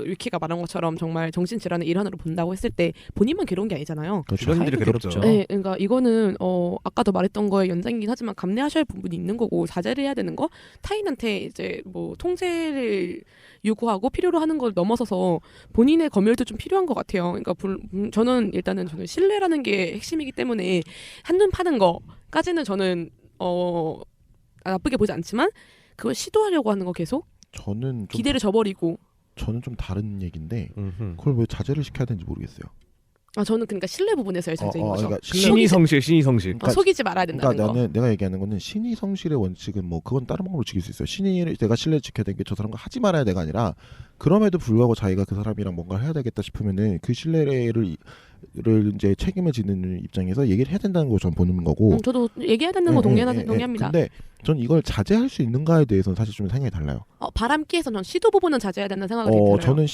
위키가 말한 것처럼 정말 정신질환의 일환으로 본다고 했을 때 본인만 괴로운 게 아니잖아요. 그렇죠. 주변인들이 괴롭죠. 네, 그러니까 이거는 아까도 말했던 거에 연장이긴 하지만 감내하셔야 할 부분이 있는 거고 자제를 해야 되는 거 타인한테 이제 뭐 통제를 요구하고 필요로 하는 걸 넘어서서 본인의 검열도 좀 필요한 것 같아요. 그러니까 저는 신뢰라는 게 핵심이기 때문에 한눈 파는 거까지는 저는 나쁘게 보지 않지만 그걸 시도하려고 하는 거 계속 저는 좀 기대를 저버리고 저는 좀 다른 얘기인데 그걸 왜 자제를 시켜야 되는지 모르겠어요. 저는 그러니까 신뢰 부분에서의 자제인 거죠. 그러니까 신이 성실. 그러니까, 속이지 말아야 된다는 그러니까 내가 얘기하는 거는 신의 성실의 원칙은 뭐 그건 다른 방법으로 지킬 수 있어요. 내가 신뢰를 지켜야 되는 게 저 사람과 하지 말아야 돼가 아니라 그럼에도 불구하고 자기가 그 사람이랑 뭔가를 해야 되겠다 싶으면은 그 신뢰를 이제 책임을 지는 입장에서 얘기를 해야 된다는 걸 저는 보는 거고. 저도 얘기해야 되는 거 동의합니다. 근데 전 이걸 자제할 수 있는가에 대해서는 사실 좀 생각이 달라요. 바람기에서 전 시도 부분은 자제해야 된다는 생각이 들어요. 저는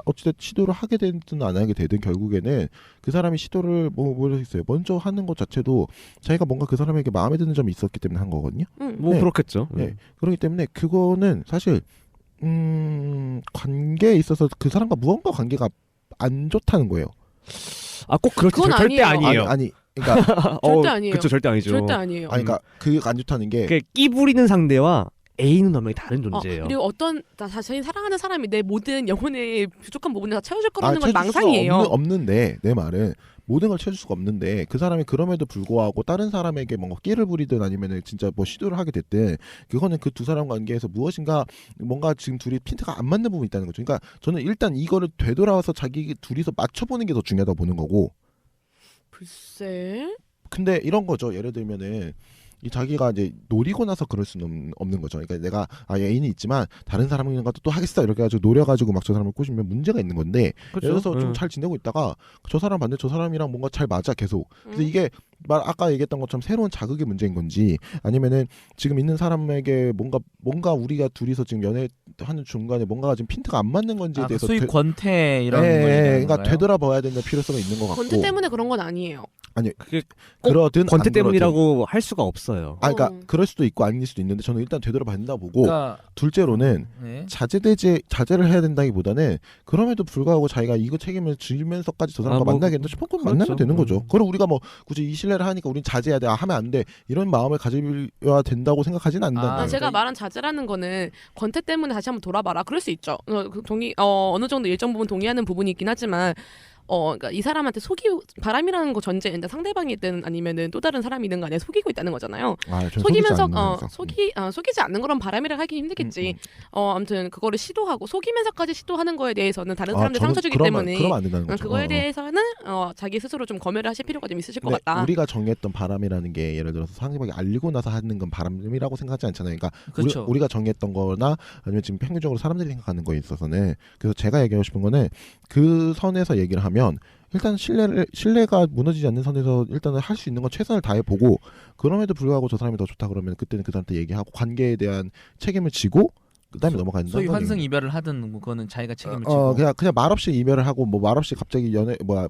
어찌됐든 시도를 하게 되든 안 하게 되든 결국에는 그 사람이 시도를 모르겠어요. 먼저 하는 것 자체도 자기가 뭔가 그 사람에게 마음에 드는 점이 있었기 때문에 한 거거든요. 뭐 그렇겠죠. 네. 그렇기 때문에 그거는 사실 관계에 있어서 그 사람과 무언가 관계가 안 좋다는 거예요. 꼭 그렇지. 절대 아니에요. 그러니까 절대 아니에요. 그렇죠, 절대 아니죠. 절대 아니에요. 그러니까 그 안 좋다는 게 끼 부리는 상대와 애인은 분명히 다른 존재예요. 그리고 자신이 사랑하는 사람이 내 모든 영혼의 부족한 부분을 다 채워줄 거라는 건 망상이에요. 없는데 내 말은 모든 걸 채울 수가 없는데 그 사람이 그럼에도 불구하고 다른 사람에게 뭔가 끼를 부리든 아니면은 진짜 뭐 시도를 하게 됐든 그거는 그 두 사람 관계에서 무엇인가 뭔가 지금 둘이 핀트가 안 맞는 부분이 있다는 거죠. 그러니까 저는 일단 이거를 되돌아와서 자기 둘이서 맞춰보는 게 더 중요하다고 보는 거고. 글쎄. 근데 이런 거죠. 예를 들면은 이 자기가 이제 노리고 나서 그럴 수는 없는 거죠. 그러니까 내가 애인이 있지만 다른 사람과 또 하겠어 이렇게 해가지고 노려가지고 막 저 사람을 꼬시면 문제가 있는 건데 그렇죠. 예를 들어서 좀 잘 지내고 있다가 저 사람 반대 저 사람이랑 뭔가 잘 맞아 계속. 그래서 이게 아까 얘기했던 것처럼 새로운 자극의 문제인 건지 아니면은 지금 있는 사람에게 뭔가 우리가 둘이서 지금 연애하는 중간에 뭔가가 지금 핀트가 안 맞는 건지에 대해서 소위 권태 이런 거 그러니까 되돌아봐야 되는 필요성이 있는 것 같고. 권태 때문에 그런 건 아니에요. 아니 그게 그러든 권태 안 그러든. 때문이라고 할 수가 없어요. 그러니까 그럴 수도 있고 아닐 수도 있는데 저는 일단 되돌아봐야 된다고 보고 그러니까 둘째로는 네. 자제를 해야 된다기보다는 그럼에도 불구하고 자기가 이거 책임을 지면서까지 저 사람과 뭐, 만나겠다 싶은 건 그렇죠. 만나면 되는 거죠. 그럼 우리가 뭐 굳이 이 신뢰를 하니까 우린 자제해야 돼, 하면 안 돼 이런 마음을 가져야 된다고 생각하지는 않는다. 제가 그러니까 말한 자제라는 거는 권태 때문에 다시 한번 돌아봐라. 그럴 수 있죠. 어느 정도 일정 부분 동의하는 부분이 있긴 하지만 그러니까 이 사람한테 바람이라는 거 전제인데 상대방이든 아니면은 또 다른 사람이든 간에 속이고 있다는 거잖아요. 속이면서 속이지 않는 거랑 바람이라 하기 힘들겠지. 아무튼 그거를 시도하고 속이면서까지 시도하는 거에 대해서는 다른 사람들 상처 주기 때문에 그러면 안 된다는 거죠. 그거에 대해서는 자기 스스로 좀 검열을 하실 필요가 좀 있으실 것 같다. 우리가 정했던 바람이라는 게 예를 들어서 상대방이 알리고 나서 하는 건 바람이라고 생각하지 않잖아요. 그러니까 그렇죠. 우리가 정했던 거나 아니면 지금 평균적으로 사람들이 생각하는 거에 있어서는 그래서 제가 얘기하고 싶은 거는 그 선에서 얘기를 하면 일단 신뢰가 무너지지 않는 선에서 일단은 할 수 있는 건 최선을 다해보고 그럼에도 불구하고 저 사람이 더 좋다 그러면 그때는 그 사람한테 얘기하고 관계에 대한 책임을 지고 그다음에 넘어가는 소위 거예요. 환승 이별을 하든 그거는 자기가 책임을 지고 그냥 말없이 이별을 하고 뭐 말없이 갑자기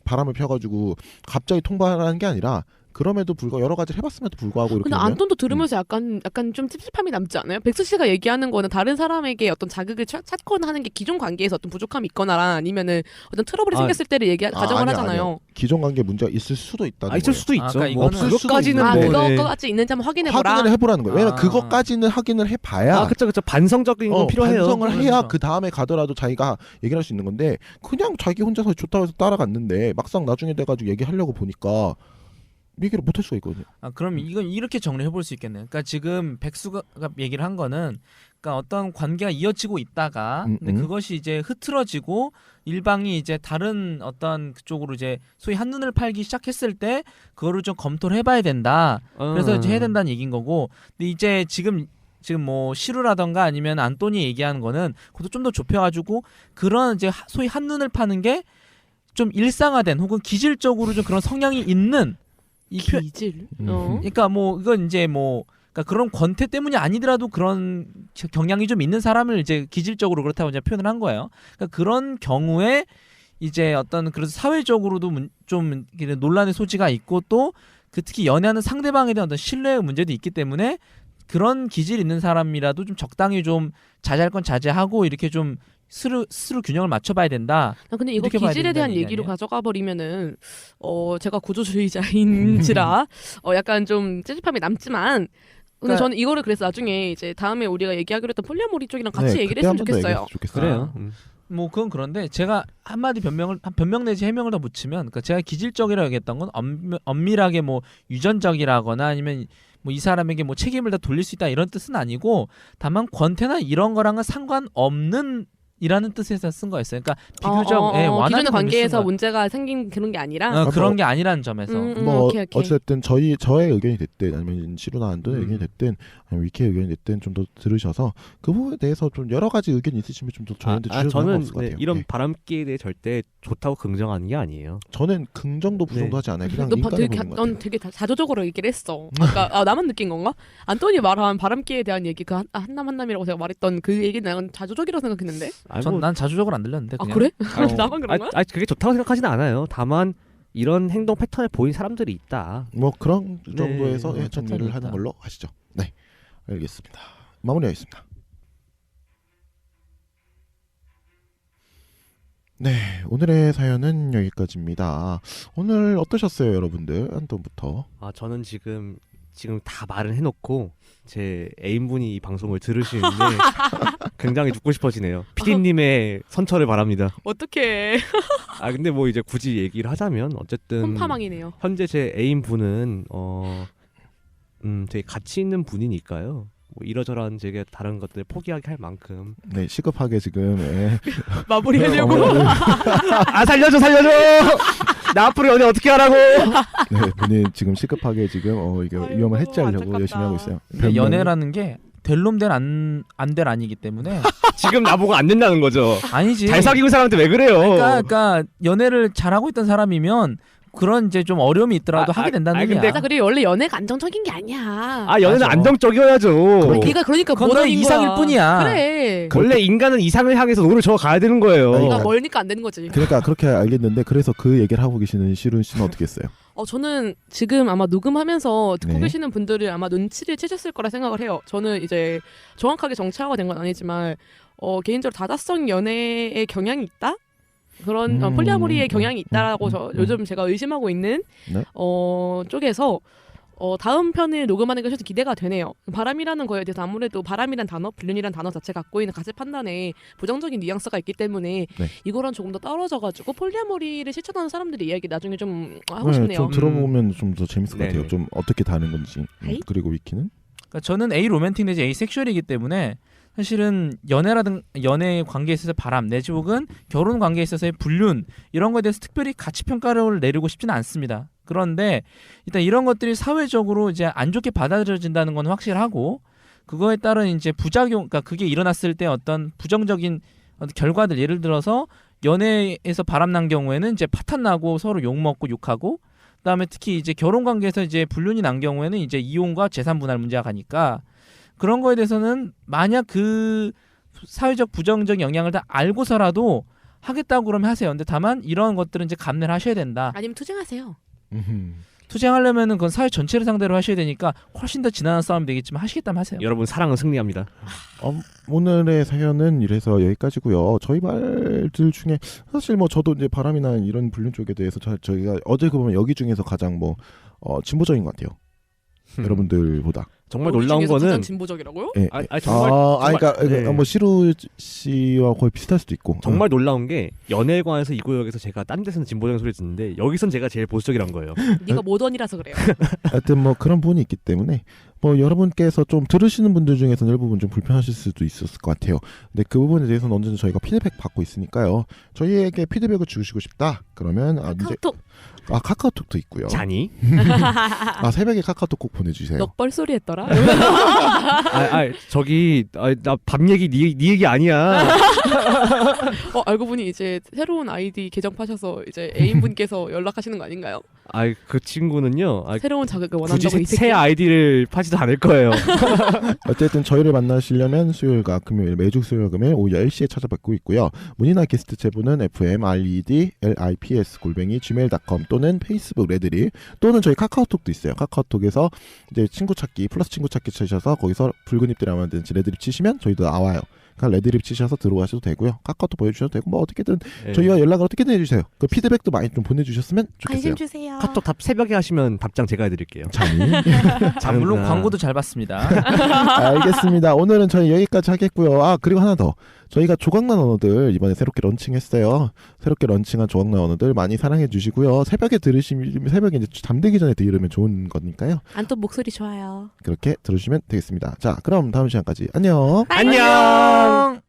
바람을 펴가지고 갑자기 통보하는 게 아니라 그럼에도 불구하고 여러 가지를 해봤음에도 불구하고 이렇게 근데 되면 안톤도 들으면서 약간 좀 찝찝함이 남지 않아요? 백수 씨가 얘기하는 거는 다른 사람에게 어떤 자극을 찾거나 하는 게 기존 관계에서 어떤 부족함이 있거나 아니면은 어떤 트러블이 생겼을 때를 가정을 하잖아요. 아니요. 기존 관계 문제가 있을 수도 있다는 있을 거예요. 수도 있죠. 그러니까 뭐 이거는 그것까지는 있는데. 그거까지 있는지 한번 확인해보라. 확인을 해보라는 거예요. 왜냐면 아. 그것까지는 확인을 해봐야 그렇죠. 반성적인 건 필요해요. 반성을 해야 그렇죠. 그 다음에 가더라도 자기가 얘기를 할 수 있는 건데 그냥 자기 혼자서 좋다고 해서 따라갔는데 막상 나중에 돼가지고 얘기하려고 보니까 얘기를 못할 수가 있거든요. 그럼 이건 이렇게 정리해 볼 수 있겠네요. 그러니까 지금 백수가 얘기를 한 거는 그러니까 어떤 관계가 이어지고 있다가 근데 그것이 이제 흐트러지고 일방이 이제 다른 어떤 그쪽으로 이제 소위 한눈을 팔기 시작했을 때 그거를 좀 검토를 해봐야 된다. 그래서 이제 해야 된다는 얘기인 거고. 근데 이제 지금 뭐 시루라던가 아니면 안토니 얘기하는 거는 그것도 좀 더 좁혀가지고 그런 이제 소위 한눈을 파는 게 좀 일상화된 혹은 기질적으로 좀 그런 성향이 있는 기질. 그러니까 뭐 이건 이제 뭐 그러니까 그런 권태 때문이 아니더라도 그런 경향이 좀 있는 사람을 이제 기질적으로 그렇다고 이제 표현을 한 거예요. 그러니까 그런 경우에 이제 어떤 그래서 사회적으로도 좀 논란의 소지가 있고 또 그 특히 연애하는 상대방에 대한 어떤 신뢰의 문제도 있기 때문에 그런 기질 있는 사람이라도 좀 적당히 좀 자제할 건 자제하고 이렇게 좀 스스로 균형을 맞춰봐야 된다. 근데 이거 이렇게 봐야 기질에 대한 된다는 얘기 얘기로 아니에요? 가져가 버리면은 제가 구조주의자인지라 약간 좀 찝찝함이 남지만 근데 그러니까- 저는 이거를 그래서 나중에 이제 다음에 우리가 얘기하기로 했던 폴리아모리 쪽이랑 같이 네, 얘기를 그때 했으면 한번더 좋겠어요. 얘기했으면 좋겠어요. 그래요. 뭐 그건 그런데 제가 한마디 변명 내지 해명을 더 붙이면 그러니까 제가 기질적이라고 얘기했던 건 엄밀하게 뭐 유전적이라거나 아니면 뭐 이 사람에게 뭐 책임을 다 돌릴 수 있다 이런 뜻은 아니고 다만 권태나 이런 거랑은 상관없는 이라는 뜻에서 쓴 거였어요. 그러니까 비교적 완화된 기존의 의미를 쓴 관계에서 거야. 문제가 생긴 그런 게 아니라 그런 게 아니라는 점에서 뭐 오케이. 어쨌든 저의 의견이 됐든 아니면 시루나 안도의 의견이 됐든 아니면 위키의 의견이 됐든 좀 더 들으셔서 그 부분에 대해서 좀 여러 가지 의견이 있으시면 좀 더 저희한테 주셔도 저는 상관없을 것 같아요. 이런 네. 바람기에 대해 절대 좋다고 긍정하는 게 아니에요. 저는 긍정도 부정도 네. 하지 않아요. 그냥 너 인간의 보는 것 넌 같아요. 되게 자조적으로 얘기를 했어. 그러니까 나만 느낀 건가? 안토니 말한 바람기에 대한 얘기 그 한남 한남이라고 제가 말했던 그 얘기는 난 자조적이라고 생각했는데. 난 자주적으로 안 들렸는데 그냥. 그래? 나만 그런 거야? 그게 좋다고 생각하지는 않아요. 다만 이런 행동 패턴을 보인 사람들이 있다. 뭐 그런 정도에서 네, 정리를 패턴이 하는 있다. 걸로 하시죠. 네, 알겠습니다. 마무리하겠습니다. 네, 오늘의 사연은 여기까지입니다. 오늘 어떠셨어요, 여러분들? 안톤부터. 저는 지금 다 말을 해놓고 제 애인분이 이 방송을 들으시는데 굉장히 죽고 싶어지네요. 피디님의 선처를 바랍니다. 어떡해. 아 근데 뭐 이제 굳이 얘기를 하자면 어쨌든 홈파망이네요. 현재 제 애인 분은 되게 가치 있는 분이니까요. 뭐 이러저러한 제게 다른 것들 포기하게 할 만큼 네, 시급하게 지금 마무리하려고. 아 살려줘 나 앞으로 연애 어떻게 하라고. 네, 본인 지금 시급하게 지금 이게 아이고, 위험을 해지하려고 안타깝다. 열심히 하고 있어요. 근데 연애라는 게 될 놈 될 안 될 아니기 때문에 지금 나보고 안 된다는 거죠. 아니지. 잘 사귀는 사람한테 왜 그래요? 그러니까 연애를 잘하고 있던 사람이면 그런 이제 좀 어려움이 있더라도 하게 된다는 얘기야. 근데 맞아, 그리고 원래 연애가 안정적인 게 아니야. 아 연애는 맞아. 안정적이어야죠. 네가 그러니까 그건 너 모던인 이상일 거야. 뿐이야. 그래. 원래 인간은 이상을 향해서 노를 저어 가야 되는 거예요. 네가 멀니까 안 되는 거지. 그러니까 그렇게 알겠는데 그래서 그 얘기를 하고 계시는 시룬 씨는 어떻게 했어요? 저는 지금 아마 녹음하면서 듣고 네. 계시는 분들이 아마 눈치를 채셨을 거라 생각을 해요. 저는 이제 정확하게 정치화가 된 건 아니지만 개인적으로 다자성 연애의 경향이 있다? 그런 폴리아모리의 경향이 있다라고 요즘 제가 의심하고 있는 네? 쪽에서 다음 편을 녹음하는 게 사실 기대가 되네요. 바람이라는 거에 대해서 아무래도 바람이란 단어, 불륜이란 단어 자체 갖고 있는 가치 판단에 부정적인 뉘앙스가 있기 때문에 네. 이거랑 조금 더 떨어져가지고 폴리아모리를 실천하는 사람들의 이야기 나중에 좀 하고 네, 싶네요. 좀 들어보면 좀 더 재밌을 것 네네. 같아요. 좀 어떻게 다른 건지. 하이? 그리고 위키는? 그러니까 저는 A 로맨틱 내지 A 섹슈얼이기 때문에 사실은 연애 관계에 있어서 바람 내지 혹은 결혼 관계에 있어서의 불륜 이런 거에 대해서 특별히 가치 평가를 내리고 싶지는 않습니다. 그런데 일단 이런 것들이 사회적으로 이제 안 좋게 받아들여진다는 건 확실하고 그거에 따른 이제 부작용, 그러니까 그게 일어났을 때 어떤 부정적인 어떤 결과들, 예를 들어서 연애에서 바람난 경우에는 이제 파탄 나고 서로 욕 먹고 욕하고, 그다음에 특히 이제 결혼 관계에서 이제 불륜이 난 경우에는 이제 이혼과 재산 분할 문제가 가니까 그런 거에 대해서는 만약 그 사회적 부정적 영향을 다 알고서라도 하겠다고 그러면 하세요. 근데 다만 이런 것들은 이제 감내를 하셔야 된다. 아니면 투쟁하세요. 투쟁하려면은 그건 사회 전체를 상대로 하셔야 되니까 훨씬 더 지난한 싸움이 되겠지만 하시겠다면 하세요. 여러분 사랑은 승리합니다. 오늘의 사연은 이래서 여기까지고요. 저희 말들 중에 사실 뭐 저도 이제 바람이나 이런 불륜 쪽에 대해서 저희가 어제 보면 여기 중에서 가장 뭐 진보적인 것 같아요. 여러분들보다. 정말 여기 놀라운 중에서 가장 거는 진보적이라고요? 예. 정말 그러니까 네. 뭐 시루 씨와 거의 비슷할 수도 있고. 정말 놀라운 게 연애에 관해서 이 구역에서 제가 딴 데서는 진보적인 소리 듣는데 여기선 제가 제일 보수적이란 거예요. 네가 모던이라서 그래요. 하여튼 뭐 그런 부분이 있기 때문에 뭐 여러분께서 좀 들으시는 분들 중에서는 일부분 좀 불편하실 수도 있었을 것 같아요. 근데 그 부분에 대해서는 언제든 저희가 피드백 받고 있으니까요. 저희에게 피드백을 주시고 싶다. 그러면 이제 카카오톡 카카오톡도 있고요. 자니? 새벽에 카카오톡 꼭 보내주세요. 넉벌 소리 했더라. 저기 나 밥 얘기 네 얘기 아니야. 알고 보니 이제 새로운 아이디 계정 파셔서 이제 애인분께서 연락하시는 거 아닌가요? 그 친구는요. 새로운 자극을 굳이 원한다고 이 새 새끼. 아이디를 파지도 않을 거예요. 어쨌든 저희를 만나시려면 수요일과 금요일 매주 수요일 금요일 오후 10시에 찾아뵙고 있고요. 문의나 게스트 제보는 fmredlips@gmail.com 또는 페이스북 레드리 또는 저희 카카오톡도 있어요. 카카오톡에서 이제 친구 찾기 플러스 친구 찾기 치셔서 거기서 붉은 잎들이 하면 되는지 레드립 치시면 저희도 나와요. 그러니까 레드립 치셔서 들어가셔도 되고요. 카카오톡 보여주셔도 되고 뭐 어떻게든 저희와 연락을 어떻게든 해주세요. 그 피드백도 많이 좀 보내주셨으면 좋겠어요. 관심 주세요. 카톡 답 새벽에 하시면 답장 제가 해드릴게요. 자니. 물론 광고도 잘 받습니다. 알겠습니다. 오늘은 저희 여기까지 하겠고요. 그리고 하나 더. 저희가 조각난 언어들 이번에 새롭게 런칭했어요. 새롭게 런칭한 조각난 언어들 많이 사랑해 주시고요. 새벽에 이제 잠들기 전에 들으면 좋은 거니까요. 안또 목소리 좋아요. 그렇게 들어주시면 되겠습니다. 자, 그럼 다음 시간까지 안녕. 안녕.